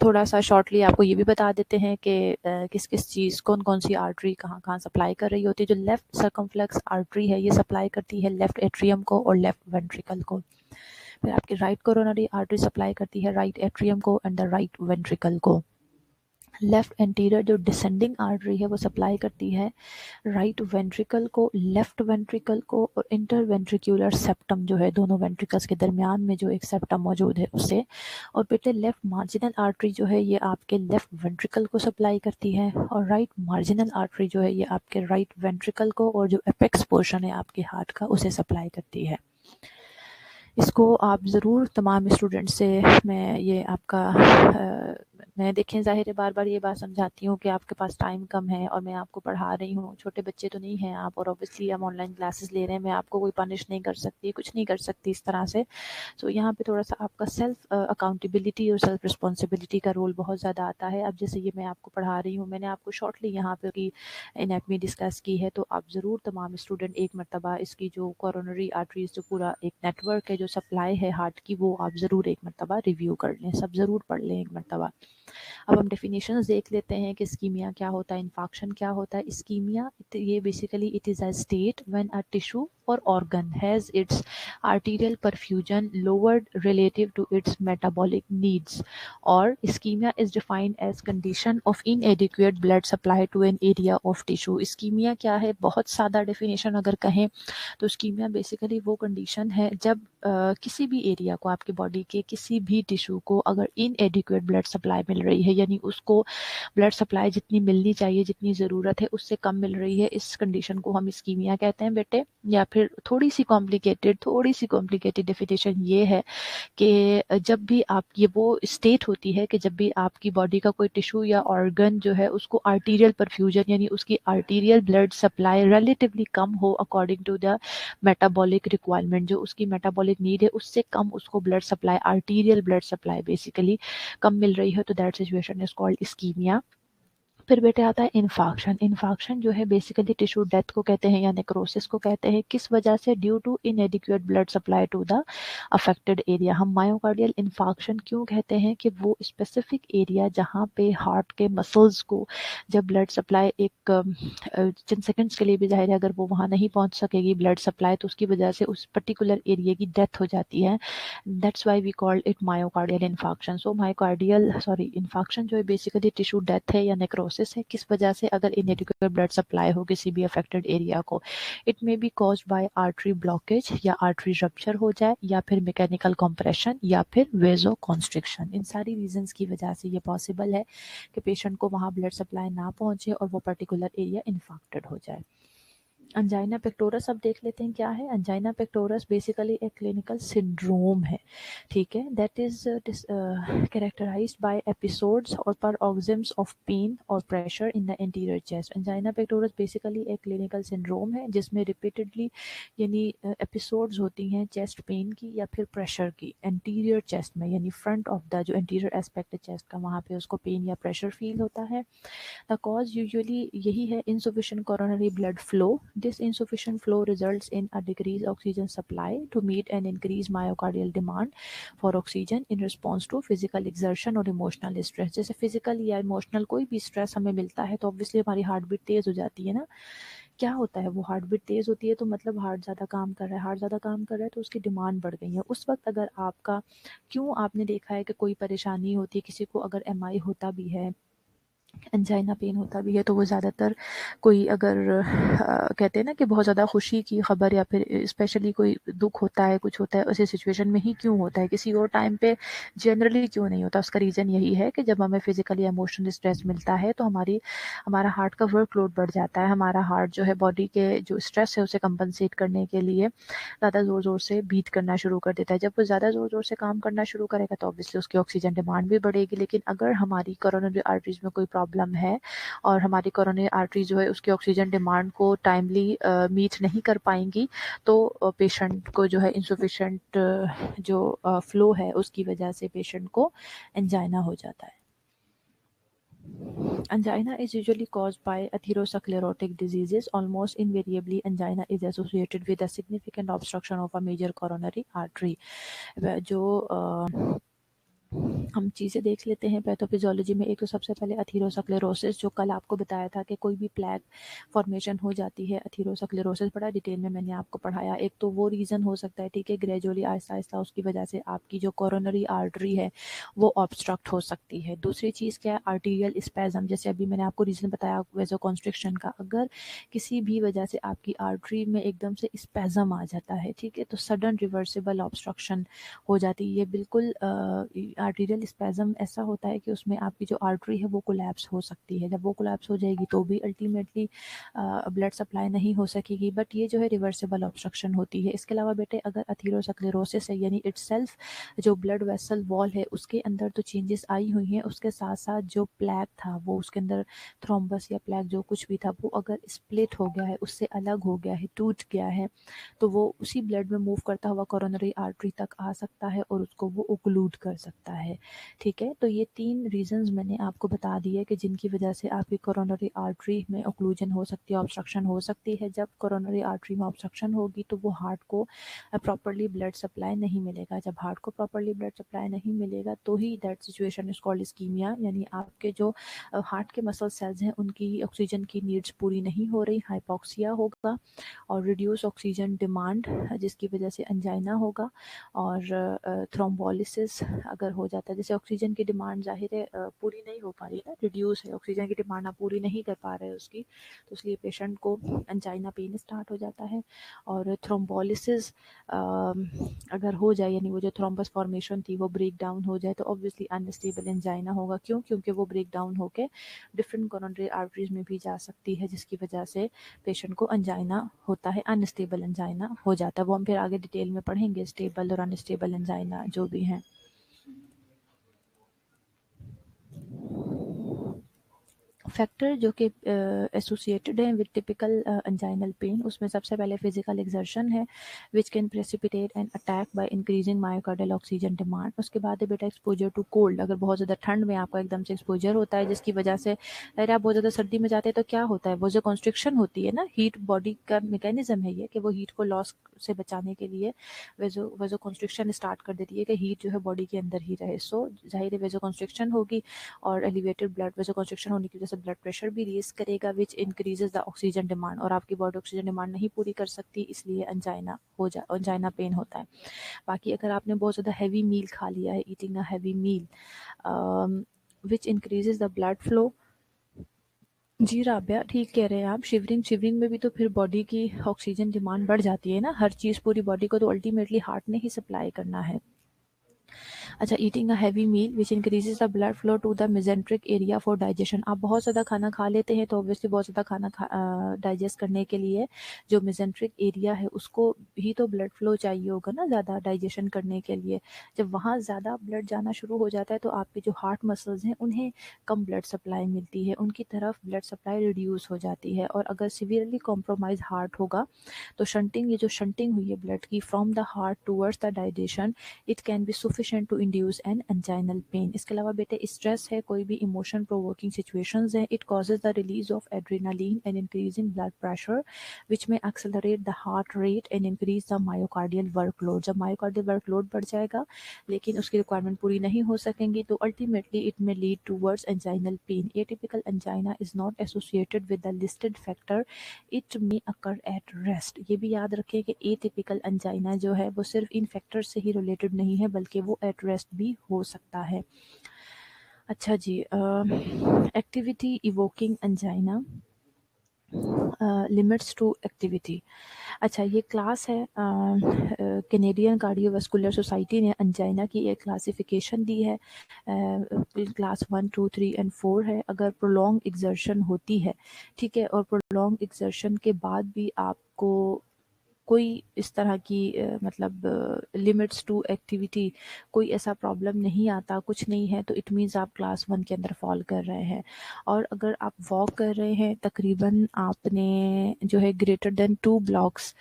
थोड़ा सा शॉर्टली आपको ये भी बता देते हैं कि किस किस चीज़ कौन कौन सी आर्टरी कहाँ कहाँ सप्लाई कर रही होती है। जो लेफ्ट सर्कमफ्लेक्स आर्टरी है ये सप्लाई करती है लेफ्ट एट्रियम को और लेफ्ट वेंट्रिकल को। फिर आपकी राइट कोरोनरी आर्टरी सप्लाई करती है राइट एट्रियम को एंड द राइट वेंट्रिकल को। लेफ्ट एंटीरियर जो डिसेंडिंग आर्टरी है वो सप्लाई करती है राइट वेंट्रिकल को, लेफ्ट वेंट्रिकल को और इंटर वेंट्रिकुलर सेप्टम जो है दोनों वेंट्रिकल्स के दरमियान में जो एक सेप्टम मौजूद है उसे। और बेटे लेफ्ट मार्जिनल आर्टरी जो है ये आपके लेफ्ट वेंट्रिकल को सप्लाई करती है और राइट मार्जिनल आर्टरी जो है ये आपके राइट वेंट्रिकल को और जो एपेक्स पोर्शन है आपके हार्ट का उसे सप्लाई करती है। इसको आप ज़रूर तमाम स्टूडेंट से मैं ये आपका मैं देखें ज़ाहिर है बार बार ये बात समझाती हूँ कि आपके पास टाइम कम है और मैं आपको पढ़ा रही हूँ, छोटे बच्चे तो नहीं हैं आप, और ऑब्वियसली हम ऑनलाइन क्लासेस ले रहे हैं, मैं आपको कोई पनिश नहीं कर सकती, कुछ नहीं कर सकती इस तरह से। सो यहाँ पे थोड़ा सा आपका सेल्फ अकाउंटेबिलिटी और सेल्फ रिस्पॉन्सिबिलिटी का रोल बहुत ज़्यादा आता है। अब जैसे ये मैं आपको पढ़ा रही हूँ, मैंने आपको शॉर्टली यहाँ पे की एनाटमी डिस्कस की है, तो आप ज़रूर तमाम स्टूडेंट एक मरतबा इसकी जो कोरोनरी आर्टरीज जो पूरा एक नेटवर्क है जो सप्लाई है हार्ट की वो आप ज़रूर एक मरतबा रिव्यू कर लें, सब ज़रूर पढ़ लें एक मरतबा। अब हम डेफिनेशंस देख लेते हैं कि इस्कीमिया क्या होता है, इन्फेक्शन क्या होता है। इस्कीमिया ये basically it is a state when a tissue और organ has its arterial perfusion lowered relative to its metabolic needs, or ischemia is defined as condition of inadequate blood supply to an area of tissue। ischemia क्या है, बहुत सादा definition अगर कहें तो ischemia basically वो condition है जब किसी भी एरिया को आपके बॉडी के किसी भी टिश्यू को अगर इनएडिक्वेट ब्लड सप्लाई मिल रही है, यानी उसको ब्लड सप्लाई जितनी मिलनी चाहिए जितनी ज़रूरत है उससे कम मिल रही है, इस कंडीशन को हम इस्कीमिया कहते हैं बेटे। या फिर थोड़ी सी कॉम्प्लिकेटेड डेफिनेशन ये है कि जब भी आप ये वो स्टेट होती है कि जब भी आपकी बॉडी का कोई टिश्यू या ऑर्गन जो है उसको आर्टीरियल परफ्यूजन यानी उसकी आर्टीरियल ब्लड सप्लाई रिलेटिवली कम हो according to the metabolic requirement, जो उसकी मेटाबॉलिक नीड है उससे कम उसको blood supply, arterial blood supply basically कम मिल रही है, तो that situation is called ischaemia. फिर बेटे आता है इन्फेक्शन। इन्फेक्शन जो है बेसिकली टिश्यू डेथ को कहते हैं या नेक्रोसिस को कहते हैं। किस वजह से? Due to inadequate blood supply to the affected area. हम मायोकार्डियल इन्फेक्शन क्यों कहते हैं कि वो स्पेसिफिक एरिया जहाँ पे हार्ट के मसल्स को जब ब्लड सप्लाई एक चंद सेकंड्स के लिए भी जाहिर है अगर वो वहाँ नहीं पहुँच सकेगी ब्लड सप्लाई तो उसकी वजह से उस पर्टिकुलर एरिया की डेथ हो जाती है। That's why we called it myocardial infection. So infection जो है बेसिकली टिश्यू डेथ है या नेक्रोसिस है। किस वजह से? अगर इनएडिक्वेट ब्लड सप्लाई हो किसी भी अफेक्टेड एरिया को। It may be caused bye artery blockage या आर्टरी रप्चर हो जाए या फिर मैकेनिकल कंप्रेशन या फिर वेजो कॉन्स्ट्रिक्शन। इन सारी रीजंस की वजह से ये पॉसिबल है कि पेशेंट को वहाँ ब्लड सप्लाई ना पहुंचे और वो पर्टिकुलर एरिया इन्फेक्टेड हो जाए। अंजाइना पेक्टोरस अब देख लेते हैं क्या है। अंजाइना पेक्टोरस बेसिकली एक क्लिनिकल सिंड्रोम है, ठीक है, that is characterized by episodes और paroxysms ऑफ पेन और pressure in the anterior chest. Angina pectoris basically एक क्लिनिकल सिंड्रोम है जिसमें रिपीटेडली यानी एपिसोड्स होती हैं चेस्ट पेन की या फिर प्रेशर की एंटीरियर चेस्ट में, यानी फ्रंट ऑफ द जो एंटीरियर एस्पेक्ट है चेस्ट का, वहाँ पे उसको पेन या प्रेशर फील होता है। The cause usually यही है insufficient coronary blood flow. This insufficient flow results in a decreased oxygen supply to meet an increased myocardial demand for oxygen in response to physical exertion और emotional stress. जैसे physical या emotional कोई भी stress हमें मिलता है तो obviously हमारी हार्ट बीट तेज हो जाती है ना। क्या होता है, वो हार्ट बीट तेज होती है तो मतलब हार्ट ज़्यादा काम कर रहा है, हार्ट ज़्यादा काम कर रहा है तो उसकी डिमांड बढ़ गई है। उस वक्त अगर आपका, क्यों आपने देखा है कि कोई परेशानी होती है किसी को, अगर एमआई होता भी है, एंजाइना पेन होता भी है, तो वो ज़्यादातर कोई अगर कहते हैं ना कि बहुत ज़्यादा खुशी की खबर या फिर स्पेशली कोई दुख होता है, कुछ होता है, उसी सिचुएशन में ही क्यों होता है, किसी और टाइम पे जनरली क्यों नहीं होता। उसका रीज़न यही है कि जब हमें फिजिकली इमोशनल स्ट्रेस मिलता है तो हमारा हार्ट का वर्कलोड बढ़ जाता है। हमारा हार्ट जो है बॉडी के जो स्ट्रेस है उसे कंपनसेट करने के लिए ज़्यादा ज़ोर ज़ोर से बीट करना शुरू कर देता है। जब वो ज़्यादा ज़ोर ज़ोर से काम करना शुरू करेगा तो ऑब्वियसली उसकी ऑक्सीजन डिमांड भी बढ़ेगी। लेकिन अगर हमारी कोरोनरी आर्टरीज में कोई प्रॉब्लम है और हमारी कोरोनरी आर्टरी जो है उसकी ऑक्सीजन डिमांड को टाइमली मीट नहीं कर पाएंगी तो पेशेंट को जो है इंसुफिशेंट जो फ्लो है उसकी वजह से पेशेंट को एंजाइना हो जाता है। Angina is usually caused by atherosclerotic diseases. Almost invariably, angina is associated with a significant obstruction of a major coronary artery. जो हम चीज़ें देख लेते हैं पैथोफिजियोलॉजी में। एक तो सबसे पहले अथीरोस्क्लेरोसिस, जो कल आपको बताया था कि कोई भी प्लैक फॉर्मेशन हो जाती है, अथीरोस्क्लेरोसिस बड़ा डिटेल में मैंने आपको पढ़ाया। एक तो वो रीज़न हो सकता है, ठीक है, ग्रेजुअली आहिस्ता आहिस्ता उसकी वजह से आपकी जो कोरोनरी आर्टरी है वो ऑब्स्ट्रक्ट हो सकती है। दूसरी चीज़ क्या है, आर्टीरियल स्पैज़म, जैसे अभी मैंने आपको रीज़न बताया वेसोकॉन्स्ट्रिक्शन का। अगर किसी भी वजह से आपकी आर्टरी में एकदम से स्पैज़म आ जाता है, ठीक है, तो सडन रिवर्सिबल ऑब्स्ट्रक्शन हो जाती है। ये बिल्कुल आर्टीरियल स्पैज़म ऐसा होता है कि उसमें आपकी जो आर्टरी है वो कोलैप्स हो सकती है। जब वो कोलैप्स हो जाएगी तो भी अल्टीमेटली ब्लड सप्लाई नहीं हो सकेगी, बट ये जो है रिवर्सिबल ऑब्स्ट्रक्शन होती है। इसके अलावा बेटे अगर अथीरोस्क्लेरोसिस है, यानी इटसेल्फ जो ब्लड वेसल वॉल है उसके अंदर तो चेंजेस आई हुई हैं, उसके साथ साथ जो प्लैक था वो उसके अंदर थ्रोम्बस या प्लैक जो कुछ भी था वो अगर स्प्लिट हो गया है, उससे अलग हो गया है, टूट गया है, तो वो उसी ब्लड में मूव करता हुआ कोरोनरी आर्टरी तक आ सकता है और उसको वो ओक्लूड कर सकता है। ठीक है, तो ये 3 रीजंस मैंने आपको बता दिए कि जिनकी वजह से आपकी कोरोनरी आर्टरी में ओक्लूजन हो सकती है, ऑब्स्ट्रक्शन हो सकती है। जब कोरोनरी आर्टरी में ऑब्स्ट्रक्शन होगी तो वो हार्ट को प्रॉपर्ली ब्लड सप्लाई नहीं मिलेगा। जब हार्ट को प्रॉपर्ली ब्लड सप्लाई नहीं मिलेगा तो ही that situation is called ischaemia, यानी आपके जो हार्ट के मसल सेल्स हैं उनकी ऑक्सीजन की नीड्स पूरी नहीं हो रही, हाइपोक्सिया होगा और रिड्यूस ऑक्सीजन डिमांड, जिसकी वजह से एंजाइना होगा और थ्रोम्बोलिसिस अगर हो जाता है। जैसे ऑक्सीजन की डिमांड जाहिर है पूरी नहीं हो पा रही है ना, रिड्यूस है, ऑक्सीजन की डिमांड आप पूरी नहीं कर पा रहे हैं उसकी, तो इसलिए पेशेंट को एंजाइना पेन स्टार्ट हो जाता है। और थ्रोम्बोलिसिस अगर हो जाए, यानी वो जो थ्रोम्बस फॉर्मेशन थी वो ब्रेक डाउन हो जाए, तो ऑब्वियसली अनस्टेबल एंजाइना होगा। क्यों? क्योंकि वो ब्रेक डाउन होकर डिफरेंट कोरोनरी आर्टरीज में भी जा सकती है, जिसकी वजह से पेशेंट को एंजाइना होता है, अनस्टेबल एंजाइना हो जाता है। वो हम फिर आगे डिटेल में पढ़ेंगे, स्टेबल और अनस्टेबल एंजाइना जो भी हैं। फैक्टर जो कि एसोसिएटेड है विद टिपिकल एंजाइनल पेन, उसमें सबसे पहले फिजिकल एक्सर्शन है which can precipitate an attack by increasing myocardial oxygen demand. उसके बाद है बेटा एक्सपोजर टू कोल्ड, अगर बहुत ज़्यादा ठंड में आपका एकदम से एक्सपोजर होता है जिसकी वजह से, अगर आप बहुत ज़्यादा सर्दी में जाते हैं तो क्या होता है, वो जो कॉन्स्ट्रिक्शन होती है ना, हीट बॉडी का मैकेनिज्म है ये कि वो हीट को लॉस से बचाने के लिए वेजो कॉन्स्ट्रिक्शन स्टार्ट कर देती है कि हीट जो है बॉडी के अंदर ही रहे। सो जाहिर है वेजो कॉन्स्ट्रिक्शन होगी और एलिवेटेड ब्लड वेजो कॉन्स्ट्रिक्शन होने की वजह से ब्लड प्रेशर भी रेज करेगा विच इंक्रीजेज द ऑक्सीजन डिमांड, और आपकी बॉडी ऑक्सीजन डिमांड नहीं पूरी कर सकती, इसलिए एंजाइना पेन होता है। बाकी अगर आपने बहुत ज़्यादा हैवी मील खा लिया है, eating a heavy meal which increases the blood flow. जी राबिया, ठीक कह रहे हैं आप। शिवरिंग में भी तो फिर बॉडी की ऑक्सीजन डिमांड बढ़ जाती है ना, हर चीज़ पूरी बॉडी को तो अल्टीमेटली हार्ट ने ही सप्लाई करना है। अच्छा, eating a heavy meal which increases the blood flow to the mesenteric area for digestion. आप बहुत ज़्यादा खाना खा लेते हैं तो ऑब्वियसली बहुत ज़्यादा खाना डाइजेस्ट करने के लिए जो मेजेंट्रिक एरिया है उसको ही तो ब्लड फ्लो चाहिए होगा ना, ज़्यादा डाइजेशन करने के लिए। जब वहाँ ज़्यादा ब्लड जाना शुरू हो जाता है तो आपके जो हार्ट मसल्स हैं उन्हें कम ब्लड सप्लाई मिलती है, उनकी तरफ ब्लड सप्लाई रिड्यूस हो जाती है। और अगर सिवियरली कॉम्प्रोमाइज हार्ट होगा तो शंटिंग, ये जो शंटिंग हुई है ब्लड की from the heart towards the digestion, it can be sufficient to induce an anginal pain. इसके अलावा बेटे स्ट्रेस है, कोई भी इमोशन प्रोवोकिंग सिचुएशंस है, it causes the release of adrenaline and increase in blood pressure which may accelerate the heart rate and increase the myocardial workload. जब myocardial workload बढ़ जाएगा लेकिन उसकी रिक्वायरमेंट पूरी नहीं हो सकेंगी तो अल्टीमेटली इट में lead towards anginal pain. Atypical angina is not associated with the listed factor, it may occur at rest. ये भी याद रखें कि एटिपिकल एंजाइना जो है वो सिर्फ इन फैक्टर्स से ही रिलेटेड नहीं है बल्कि वो एट रेस्ट भी हो सकता है। अच्छा जी, activity evoking angina, limits to activity. अच्छा, ये क्लास है, कैनेडियन कार्डियोवास्कुलर सोसाइटी ने अंजाइना की एक क्लासिफिकेशन दी है। क्लास 1, 2, 3 एंड 4 है। अगर प्रोलॉन्ग एक्सर्शन होती है, ठीक है, और प्रोलॉन्ग एक्सर्शन के बाद भी आपको कोई इस तरह की मतलब लिमिट्स टू एक्टिविटी, कोई ऐसा प्रॉब्लम नहीं आता, कुछ नहीं है, तो इट मीन्स आप क्लास 1 के अंदर फॉल कर रहे हैं। और अगर आप वॉक कर रहे हैं, तकरीबन आपने जो है ग्रेटर देन 2 ब्लॉक्स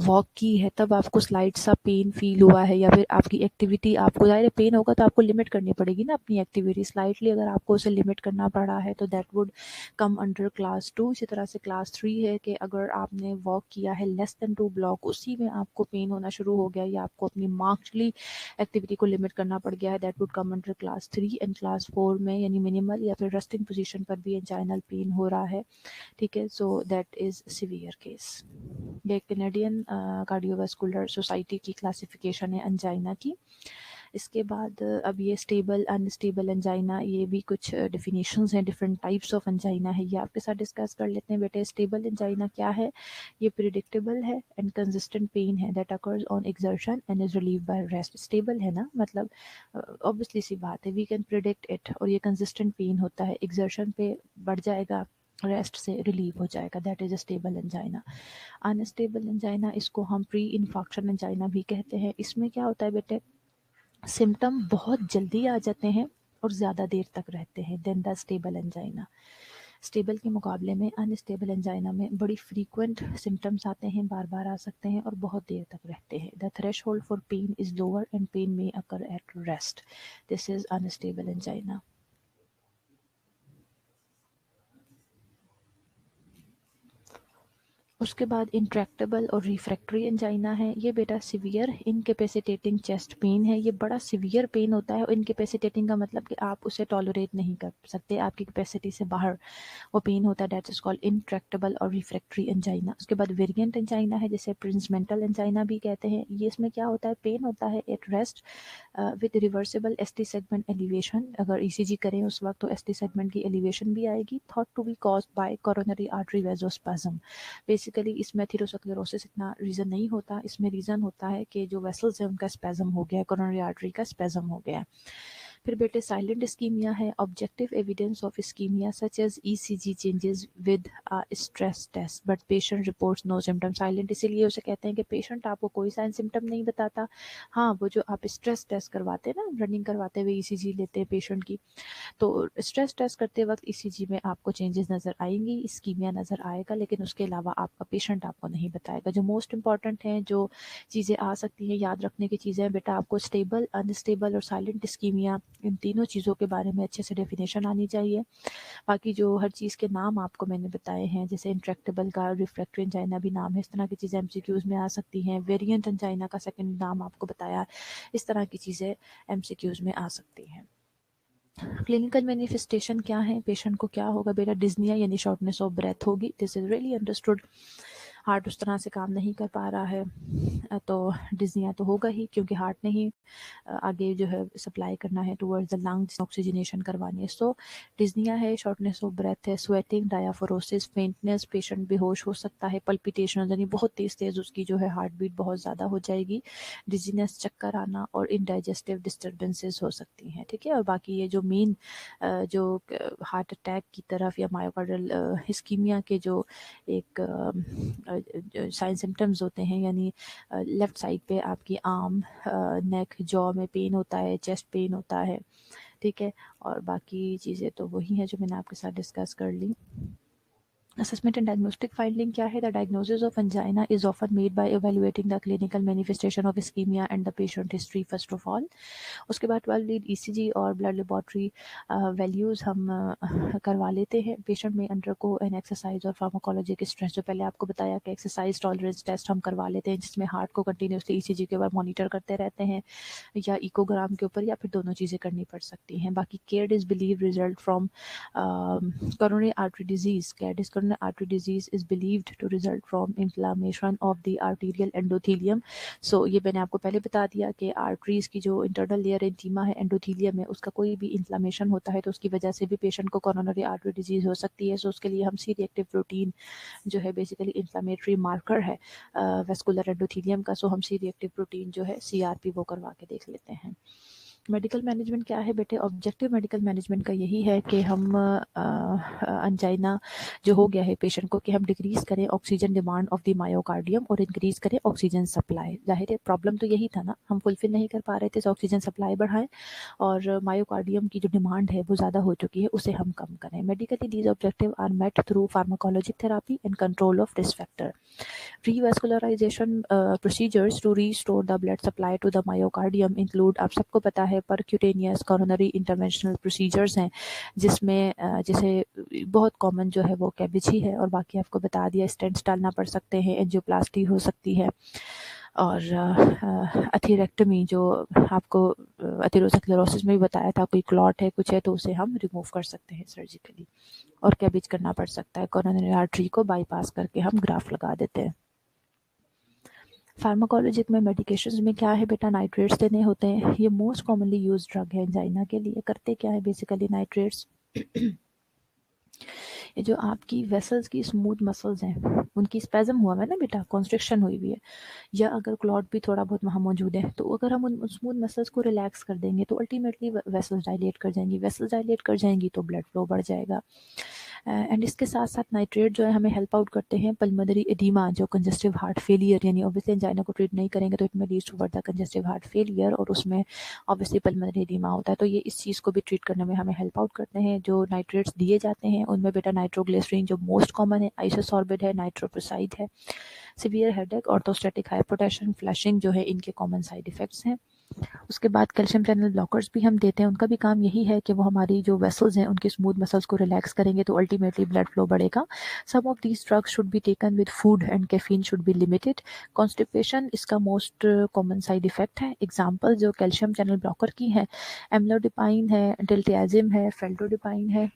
वॉक की है, तब आपको स्लाइट सा पेन फील हुआ है या फिर आपकी एक्टिविटी, आपको ज़ाहिर पेन होगा तो आपको लिमिट करनी पड़ेगी ना अपनी एक्टिविटी। स्लाइटली अगर आपको उसे लिमिट करना पड़ा है तो that would come under class 2। इसी तरह से क्लास 3 है कि अगर आपने वॉक किया है लेस देन 2 ब्लॉक, उसी में आपको पेन होना शुरू हो गया या आपको अपनी मार्क्सली एक्टिविटी को लिमिट करना पड़ गया है, that would come under class 3। And class 4 में यानी मिनिमल या फिर रेस्टिंग पोजीशन पर भी एंजाइनल पेन हो रहा है, ठीक है, so that is severe case. ये कैनेडियन कार्डियोवास्कुलर सोसाइटी की क्लासिफिकेशन है एंजाइना की। इसके बाद अब ये स्टेबल अनस्टेबल एंजाइना, ये भी कुछ डेफिनेशंस हैं, डिफरेंट टाइप्स ऑफ एंजाइना है, ये आपके साथ डिस्कस कर लेते हैं बेटे। स्टेबल एंजाइना क्या है? ये प्रिडिक्टेबल है एंड कंसिस्टेंट पेन है that occurs on exertion and is relieve by rest. Stable है ना, मतलब ऑब्वियसली सी बात है, वी कैन प्रिडिक्ट इट, और ये कंसिस्टेंट पेन होता है, एक्सर्शन पे बढ़ जाएगा, रेस्ट से रिलीव हो जाएगा, that is a stable angina. Unstable angina, इसको हम प्री इन्फॉक्शन एंजाइना भी कहते हैं। इसमें क्या होता है बेटे, सिम्टम बहुत जल्दी आ जाते हैं और ज़्यादा देर तक रहते हैं then the stable angina. Stable के मुकाबले में अनस्टेबल एंजाइना में बड़ी फ्रीक्वेंट सिम्टम्स आते हैं, बार बार आ सकते हैं और बहुत देर तक रहते हैं। The threshold for pain is lower and pain may occur at rest, this is unstable angina. उसके बाद इंट्रैक्टेबल और रिफ्रैक्टरी एंजाइना है। ये बेटा सिवियर इनकेपेसिटेटिंग चेस्ट पेन है, ये बड़ा सिवियर पेन होता है। और इनकेपेसिटेटिंग का मतलब कि आप उसे टॉलरेट नहीं कर सकते, आपकी कैपेसिटी से बाहर वो पेन होता है, दैट इज कॉल्ड इंट्रैक्टेबल और रिफ्रैक्टरी एंजाइना। उसके बाद वेरिएंट एंजाइना है, जिसे प्रिंसमेंटल एंजाइना भी कहते हैं। ये इसमें क्या होता है, पेन होता है at rest with reversible ST segment elevation. अगर ईसीजी करें उस वक्त तो एसटी सेगमेंट की एलिवेशन भी आएगी, thought to be caused by coronary artery vasospasm. Basically इसमें एथेरोस्क्लेरोसिस इतना रीज़न नहीं होता, इसमें रीज़न होता है कि जो वेसल्स हैं उनका स्पैज्म हो गया है, कोरोनरी आर्टरी का स्पैज्म हो गया है। फिर बेटे साइलेंट इस्कीमिया है, objective evidence of ischemia such as ECG changes with stress test but patient reports no symptom. Silent इसीलिए उसे कहते हैं कि पेशेंट आपको कोई साइन सिम्टम नहीं बताता। हाँ, वो जो आप स्ट्रेस टेस्ट करवाते हैं ना, रनिंग करवाते हुए ईसीजी लेते हैं पेशेंट की, तो स्ट्रेस टेस्ट करते वक्त ईसीजी में आपको चेंजेस नज़र आएंगी, इस्कीमिया नज़र आएगा, लेकिन उसके अलावा आपका पेशेंट आपको नहीं बताएगा। जो मोस्ट इंपॉर्टेंट हैं, जो चीज़ें आ सकती हैं याद रखने की चीज़ें, बेटा आपको स्टेबल, अनस्टेबल और साइलेंट इस्कीमिया, इन तीनों चीज़ों के बारे में अच्छे से डेफिनेशन आनी चाहिए। बाकी जो हर चीज़ के नाम आपको मैंने बताए हैं, जैसे इंट्रैक्टेबल का रिफ्रैक्टरी एंजाइना भी नाम है, इस तरह की चीज़ें एमसीक्यूज़ में आ सकती हैं। वेरिएंट एंजाइना का सेकंड नाम आपको बताया, इस तरह की चीज़ें एमसीक्यूज़ में आ सकती हैं। क्लिनिकल मैनिफेस्टेशन क्या है, पेशेंट को क्या होगा बेटा, डिज्निया यानी शॉर्टनेस ऑफ ब्रेथ होगी, this is really understood. Heart उस तरह से काम नहीं कर पा रहा है तो डिज़निया तो होगा ही, क्योंकि हार्ट ने ही आगे जो है सप्लाई करना है टूवर्ड्स द लंग्स, ऑक्सीजनेशन करवानी है। सो डिज़निया है, शॉर्टनेस ऑफ ब्रेथ है, स्वेटिंग, डायाफोरोसिस, फेंटनेस, पेशेंट बेहोश हो सकता है, पल्पिटेशन यानी बहुत तेज़ तेज़ उसकी जो है हार्ट बीट बहुत ज़्यादा हो जाएगी, डिजीनेस, चक्कर आना और इनडाइजेस्टिव डिस्टर्बेंसेस हो सकती हैं। ठीक है, और बाकी ये जो मेन जो हार्ट अटैक की तरफ या मायोकार्डियल हिस्कीमिया के जो एक साइन सिम्टम्स होते हैं, यानी लेफ्ट साइड पे आपकी आर्म, नेक, जॉ में पेन होता है, चेस्ट पेन होता है। ठीक है, और बाकी चीज़ें तो वही हैं जो मैंने आपके साथ डिस्कस कर ली। Assessment and diagnostic finding क्या है? The diagnosis of angina is often made by evaluating the clinical manifestation of ischemia and the patient history first of all. उसके बाद 12 लीड ECG और ब्लड लेबोरेटरी वैल्यूज़ हम करवा लेते हैं। पेशेंट में अंडरगो एन एक्सरसाइज और फार्माकोलॉजिक स्ट्रेस, जो पहले आपको बताया कि एक्सरसाइज टॉलरेंस टेस्ट हम करवा लेते हैं, जिसमें हार्ट को कंटिन्यूसली ECG के बाद मॉनिटर करते रहते हैं, या इकोग्राम के ऊपर, या फिर दोनों चीज़ें करनी पड़ सकती हैं। बाकी care is believe result from coronary artery disease. Cadis coronary artery disease is believed to result from inflammation of the arterial endothelium. So ये मैंने आपको पहले बता दिया कि आर्टरीज की जो इंटरनल लेयर इंटीमा है, एंडोथीलियम है, उसका कोई भी इन्फ्लामेशन होता है तो उसकी वजह से भी पेशेंट को कोरोनरी आर्टरी डिजीज हो सकती है। सो उसके लिए हम सी रिएक्टिव प्रोटीन जो है बेसिकली इन्फ्लामेटरी मार्कर है वेस्कुलर एंडोथीलियम का, सो हम सी रिएक्टिव प्रोटीन जो है CRP वो करवा के देख लेते हैं। मेडिकल मैनेजमेंट क्या है बेटे? ऑब्जेक्टिव मेडिकल मैनेजमेंट का यही है कि हम अंजाइना जो हो गया है पेशेंट को, कि हम डिक्रीज करें oxygen demand of the myocardium और इंक्रीज करें ऑक्सीजन सप्लाई। जाहिर है प्रॉब्लम तो यही था ना, हम फुलफिल नहीं कर पा रहे थे, तो ऑक्सीजन सप्लाई बढ़ाएं और मायोकार्डियम की जो डिमांड है वो ज़्यादा हो चुकी है, उसे हम कम करें। Medically these objective are met through pharmacologic therapy and control of risk factor. Revascularization procedures to restore the blood supply to the myocardium include, आप सबको पता है, percutaneous coronary interventional procedures हैं, जिसमें जैसे बहुत कॉमन जो है वो कैबिज ही है, और बाकी आपको बता दिया स्टेंट्स डालना पड़ सकते हैं, एंजियोप्लास्टी हो सकती है, और अथीरेक्टमी जो आपको अथीरोस्क्लेरोसिस में भी बताया था, कोई क्लॉट है कुछ है तो उसे हम रिमूव कर सकते हैं सर्जिकली, और कैबिज करना पड़ सकता है, कोरोनरी आर्टरी को बाईपास करके हम ग्राफ लगा देते हैं। फार्माकोलॉजिक में मेडिकेशंस में क्या है बेटा? नाइट्रेट्स देने होते हैं, ये मोस्ट कॉमनली यूज ड्रग है एंजाइना के लिए। करते क्या है बेसिकली नाइट्रेट्स? ये जो आपकी वेसल्स की स्मूथ मसल्स हैं उनकी स्पैज़म हुआ है ना बेटा, कॉन्स्ट्रिक्शन हुई हुई है, या अगर क्लॉट भी थोड़ा बहुत वहाँ मौजूद है, तो अगर हम उन स्मूथ मसल्स को रिलैक्स कर देंगे तो अल्टीमेटली वेसल्स डायलेट कर जाएंगी, वेसल्स डायलेट कर जाएंगी तो ब्लड फ्लो बढ़ जाएगा। एंड इसके साथ साथ नाइट्रेट जो है हमें हेल्प आउट करते हैं पल्मोनरी एडिमा, जो कंजस्टिव हार्ट फेलियर, यानी ऑब्वियसली एंजाइना को ट्रीट नहीं करेंगे तो इट में leads to further congestive heart failure, और उसमें ऑब्वियसली पल्मोनरी एडिमा होता है, तो ये इस चीज़ को भी ट्रीट करने में हमें हेल्प आउट करते हैं। जो नाइट्रेट्स दिए जाते हैं उनमें बेटा नाइट्रोग्लिसरीन जो मोस्ट कॉमन है, आइसोसॉर्बिड है, नाइट्रोप्रोसाइड है। Severe headache, orthostatic hypotension, flashing जो है इनके कॉमन साइड इफेक्ट्स हैं। उसके बाद कैल्शियम चैनल ब्लॉकर्स भी हम देते हैं, उनका भी काम यही है कि वो हमारी जो वेसल्स हैं उनकी स्मूथ मसल्स को रिलैक्स करेंगे तो अल्टीमेटली ब्लड फ्लो बढ़ेगा। Some of these drugs should be taken with food and caffeine should be limited. Constipation इसका मोस्ट कॉमन साइड इफेक्ट है। एग्जाम्पल जो कैल्शियम चैनल ब्लॉकर की है, एम्लोडिपाइन है, डिल्टियाजिम है, फेल्टोडिपाइन है।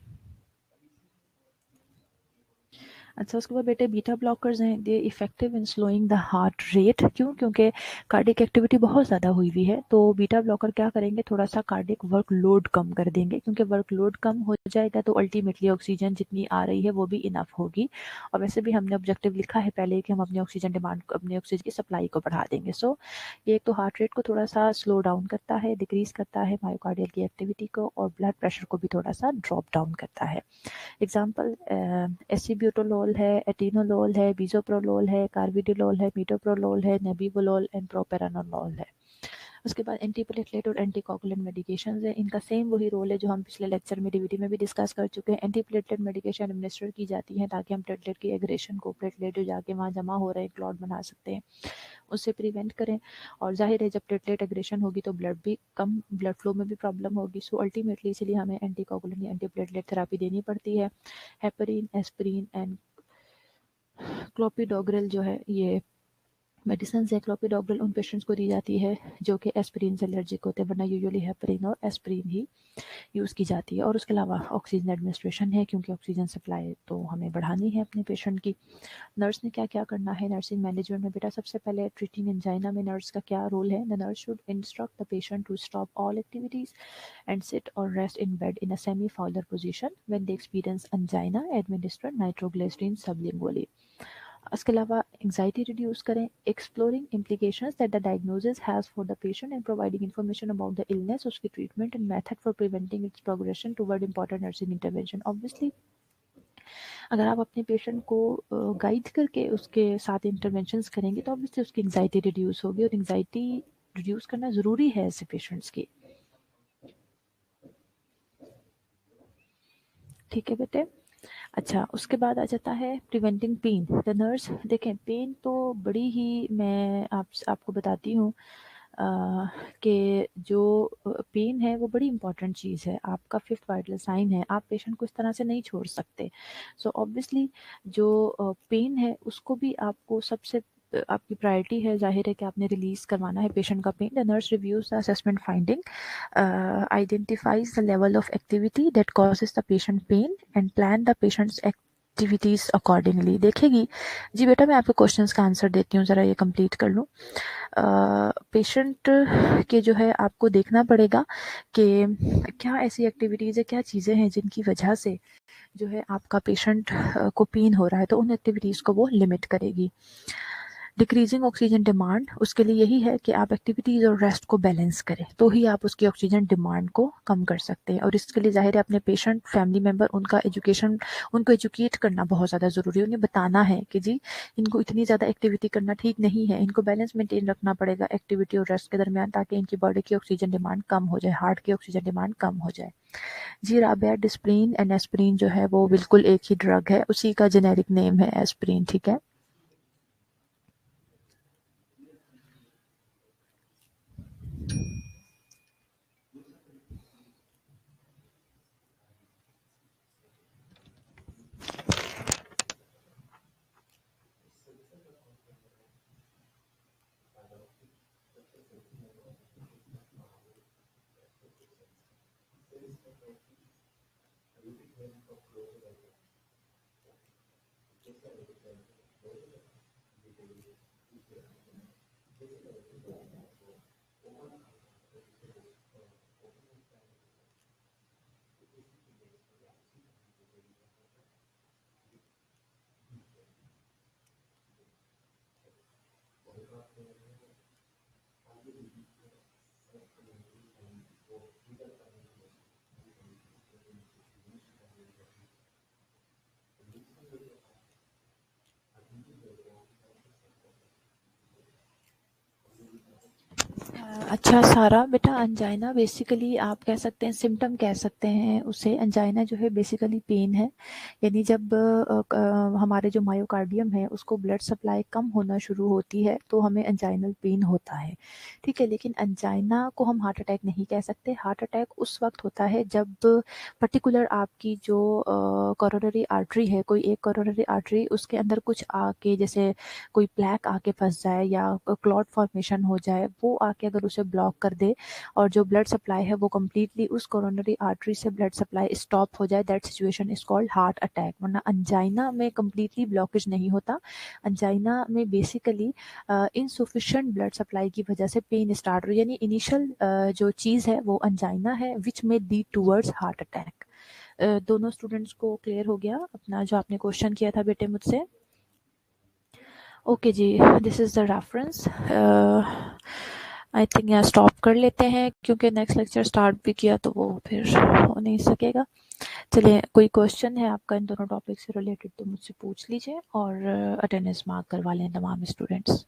अच्छा, उसके बाद बेटे बीटा ब्लॉकर्स हैं, they effective in slowing the heart rate. क्यों? क्योंकि कार्डियक एक्टिविटी बहुत ज़्यादा हुई हुई है, तो बीटा ब्लॉकर क्या करेंगे, थोड़ा सा कार्डियक वर्कलोड कम कर देंगे, क्योंकि वर्कलोड कम हो जाएगा तो अल्टीमेटली ऑक्सीजन जितनी आ रही है वो भी इनफ होगी। और वैसे भी हमने ऑब्जेक्टिव लिखा है पहले कि हम अपनी ऑक्सीजन डिमांड, अपनी ऑक्सीजन की सप्लाई को बढ़ा देंगे। सो ये एक तो हार्ट रेट को थोड़ा सा स्लो डाउन करता है, डिक्रीज करता है मायोकार्डियल की एक्टिविटी को, और ब्लड प्रेशर को भी थोड़ा सा ड्रॉप डाउन करता है। एग्जाम्पल एसिब्यूटोलोल है, एटिनोलोल है, बिसोप्रोलोल है, कार्बिडिलोल है, मीटोप्रोलोल है, नेबिवोलोल एंड प्रोपेरानोलोल है। उसके बाद एंटीप्लेटलेट और एंटीकोगुलेंट मेडिकेशंस है, इनका सेम वही रोल है जो हम पिछले लेक्चर में डीवीडी में भी डिस्कस कर चुके हैं। एंटीप्लेटलेट मेडिकेशन एडमिनिस्टर की जाती है ताकि हम प्लेटलेट की एग्रेशन को, प्लेटलेट जो जाके वहाँ जमा हो रहे हैं क्लॉट बना सकते हैं, उससे प्रिवेंट करें। और जाहिर है जब प्लेटलेट एग्रेशन होगी तो ब्लड भी कम, ब्लड फ्लो में भी प्रॉब्लम होगी। सो अल्टीमेटली इसलिए हमें एंटीकोगुलेंट या एंटीप्लेटलेट थेरापी देनी पड़ती है। हेपरिन, एस्पिरिन एंड क्लोपिडोग्रिल जो है ये मेडिसिन है क्लोपिडोग्रेल उन पेशेंट्स को दी जाती है जो कि एस्पिरिन से एलर्जिक होते हैं, वरना यूजुअली हेपरिन और एस्पिरिन ही यूज़ की जाती है। और उसके अलावा ऑक्सीजन एडमिनिस्ट्रेशन है, क्योंकि ऑक्सीजन सप्लाई तो हमें बढ़ानी है अपने पेशेंट की। नर्स ने क्या क्या करना है नर्सिंग मैनेजमेंट में? बेटा सबसे पहले ट्रीटिंग एंजाइना में नर्स का क्या रोल है? The nurse should instruct the patient to stop all activities and sit or rest in bed in a semi-fowler position when they experience angina. Administer nitroglycerin sublingually. इसके अलावा anxiety reduce करें, exploring implications that the diagnosis has for the patient and providing information about the illness, उसकी treatment and method for preventing its progression toward important nursing intervention. Obviously अगर आप अपने patient को guide करके उसके साथ interventions करेंगे तो ऑब्वियसली उसकी एंजाइटी रिड्यूस होगी, और एंजाइटी रिड्यूस करना ज़रूरी है ऐसे पेशेंट्स की। ठीक है बेटे। अच्छा, उसके बाद आ जाता है प्रिवेंटिंग पेन। द नर्स, देखें पेन तो बड़ी ही मैं आपको बताती हूँ कि जो पेन है वो बड़ी इंपॉर्टेंट चीज़ है, आपका फिफ्थ वाइटल साइन है, आप पेशेंट को इस तरह से नहीं छोड़ सकते। सो ऑब्वियसली जो पेन है उसको भी आपको सबसे आपकी प्रायोरिटी है, जाहिर है कि आपने रिलीज करवाना है पेशेंट का pain. The nurse reviews the assessment finding, identifies the level of activity that causes the patient pain and plan the patient's activities accordingly। देखेगी जी बेटा, मैं आपके क्वेश्चंस का आंसर देती हूँ, ज़रा ये कंप्लीट कर लूँ। पेशेंट के जो है आपको देखना पड़ेगा कि क्या ऐसी एक्टिविटीज़ है, क्या चीज़ें हैं जिनकी वजह से जो है आपका पेशेंट को पेन हो रहा है, तो उन एक्टिविटीज़ को वो लिमिट करेगी। डिक्रीजिंग ऑक्सीजन डिमांड, उसके लिए यही है कि आप एक्टिविटीज़ और रेस्ट को बैलेंस करें, तो ही आप उसकी ऑक्सीजन डिमांड को कम कर सकते हैं। और इसके लिए ज़ाहिर है अपने पेशेंट फैमिली मेम्बर उनका एजुकेशन, उनको एजुकेट करना बहुत ज़्यादा ज़रूरी है। उन्हें बताना है कि जी इनको इतनी ज़्यादा एक्टिविटी करना ठीक नहीं है, इनको बैलेंस मेंटेन रखना पड़ेगा एक्टिविटी और रेस्ट के दरमियान, ताकि इनकी बॉडी की ऑक्सीजन डिमांड कम हो जाए, हार्ट की ऑक्सीजन डिमांड कम हो जाए। जी राबिया, डिस्प्रिन एंड एस्प्रिन जो है वो बिल्कुल एक ही ड्रग है, उसी का जेनेरिक नेम है एस्प्रिन। ठीक है। अच्छा सारा बेटा, अंजाइना बेसिकली आप कह सकते हैं, सिम्टम कह सकते हैं उसे। अंजाइना जो है बेसिकली पेन है, यानी जब हमारे जो मायोकार्डियम है उसको ब्लड सप्लाई कम होना शुरू होती है तो हमें अंजाइनल पेन होता है। ठीक है, लेकिन अंजाइना को हम हार्ट अटैक नहीं कह सकते। हार्ट अटैक उस वक्त होता है जब पर्टिकुलर आपकी जो कोरोनरी आर्टरी है, कोई एक कोरोनरी आर्टरी, उसके अंदर कुछ आके, जैसे कोई प्लैक आके फंस जाए या क्लॉट फॉर्मेशन हो जाए, वो आके अगर उसे ब्लॉक कर दे और जो ब्लड सप्लाई है वो कम्प्लीटली उस कोरोनरी आर्टरी से ब्लड सप्लाई स्टॉप हो जाए, that situation is called heart attack. वरना अंजाइना में कम्प्लीटली ब्लॉकेज नहीं होता। अंजाइना में बेसिकली इनसफिशिएंट ब्लड सप्लाई की वजह से पेन स्टार्ट हो, यानी इनिशियल जो चीज़ है वो अंजाइना है विच में लीड टूवर्ड्स हार्ट अटैक। दोनों स्टूडेंट्स को क्लियर हो गया अपना जो आपने क्वेश्चन किया था बेटे मुझसे? ओके जी, this is the reference. I think यहाँ स्टॉप कर लेते हैं, क्योंकि नेक्स्ट लेक्चर स्टार्ट भी किया तो वो फिर हो नहीं सकेगा। चलिए, कोई क्वेश्चन है आपका इन दोनों टॉपिक से रिलेटेड तो मुझसे पूछ लीजिए, और अटेंडेंस मार्क करवा लें तमाम स्टूडेंट्स।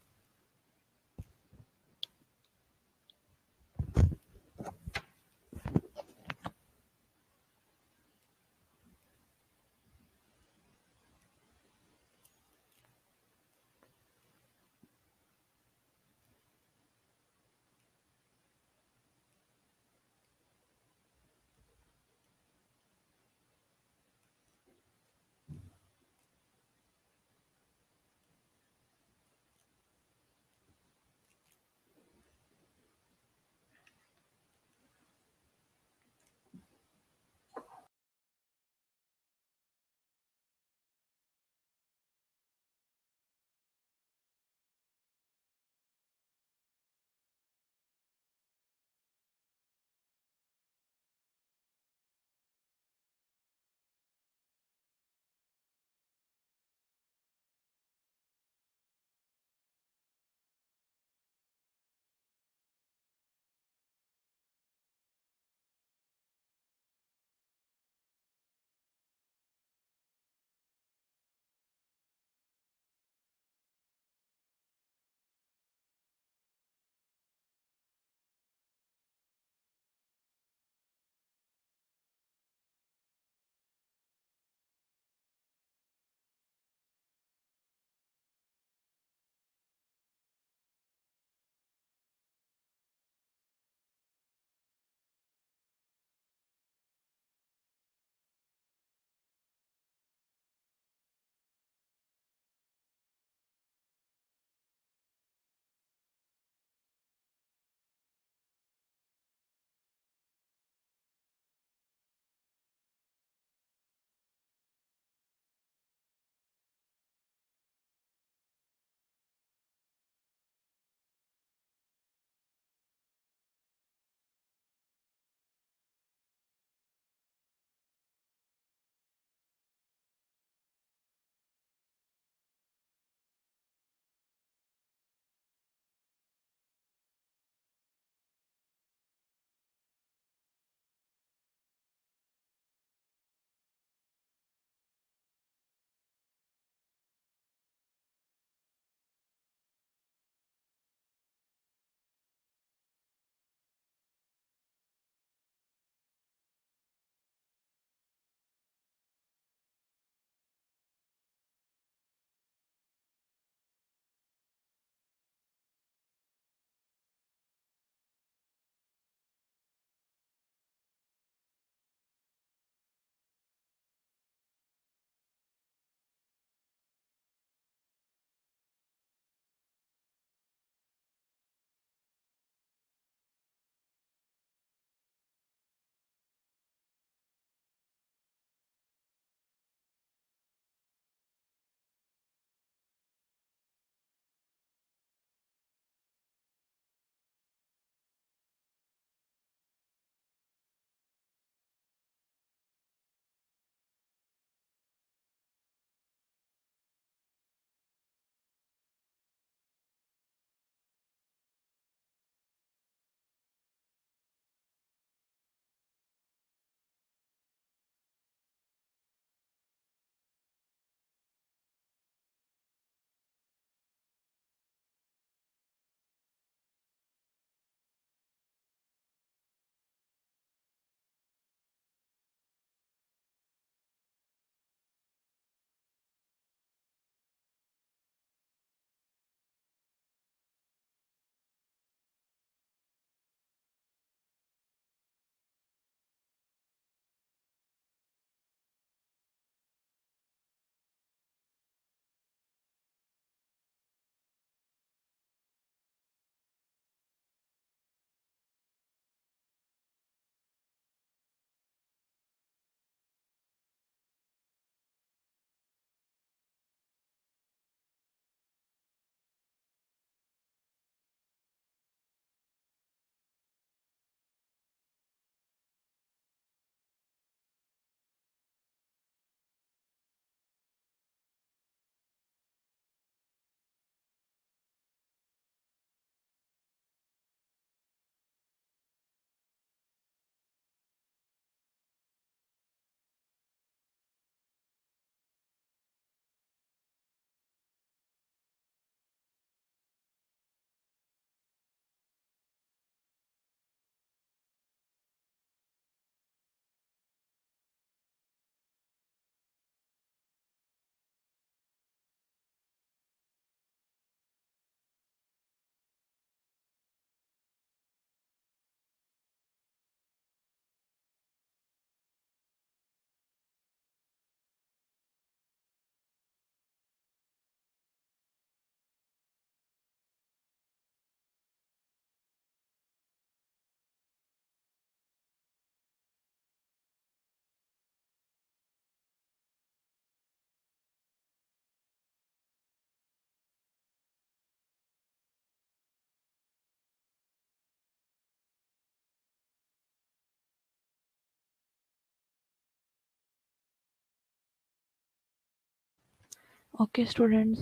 ओके स्टूडेंट्स,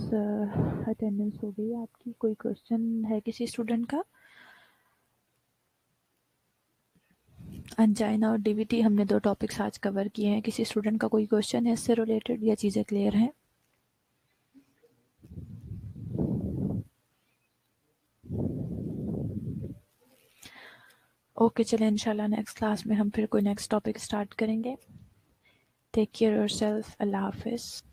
अटेंडेंस हो गई आपकी। कोई क्वेश्चन है किसी स्टूडेंट का? अंजाइना और डीवीटी हमने 2 टॉपिक्स आज कवर किए हैं। किसी स्टूडेंट का कोई क्वेश्चन है इससे रिलेटेड या चीज़ें क्लियर हैं? ओके चलें, इंशाल्लाह नेक्स्ट क्लास में हम फिर कोई नेक्स्ट टॉपिक स्टार्ट करेंगे। Take care yourself. अल्लाह हाफिज़।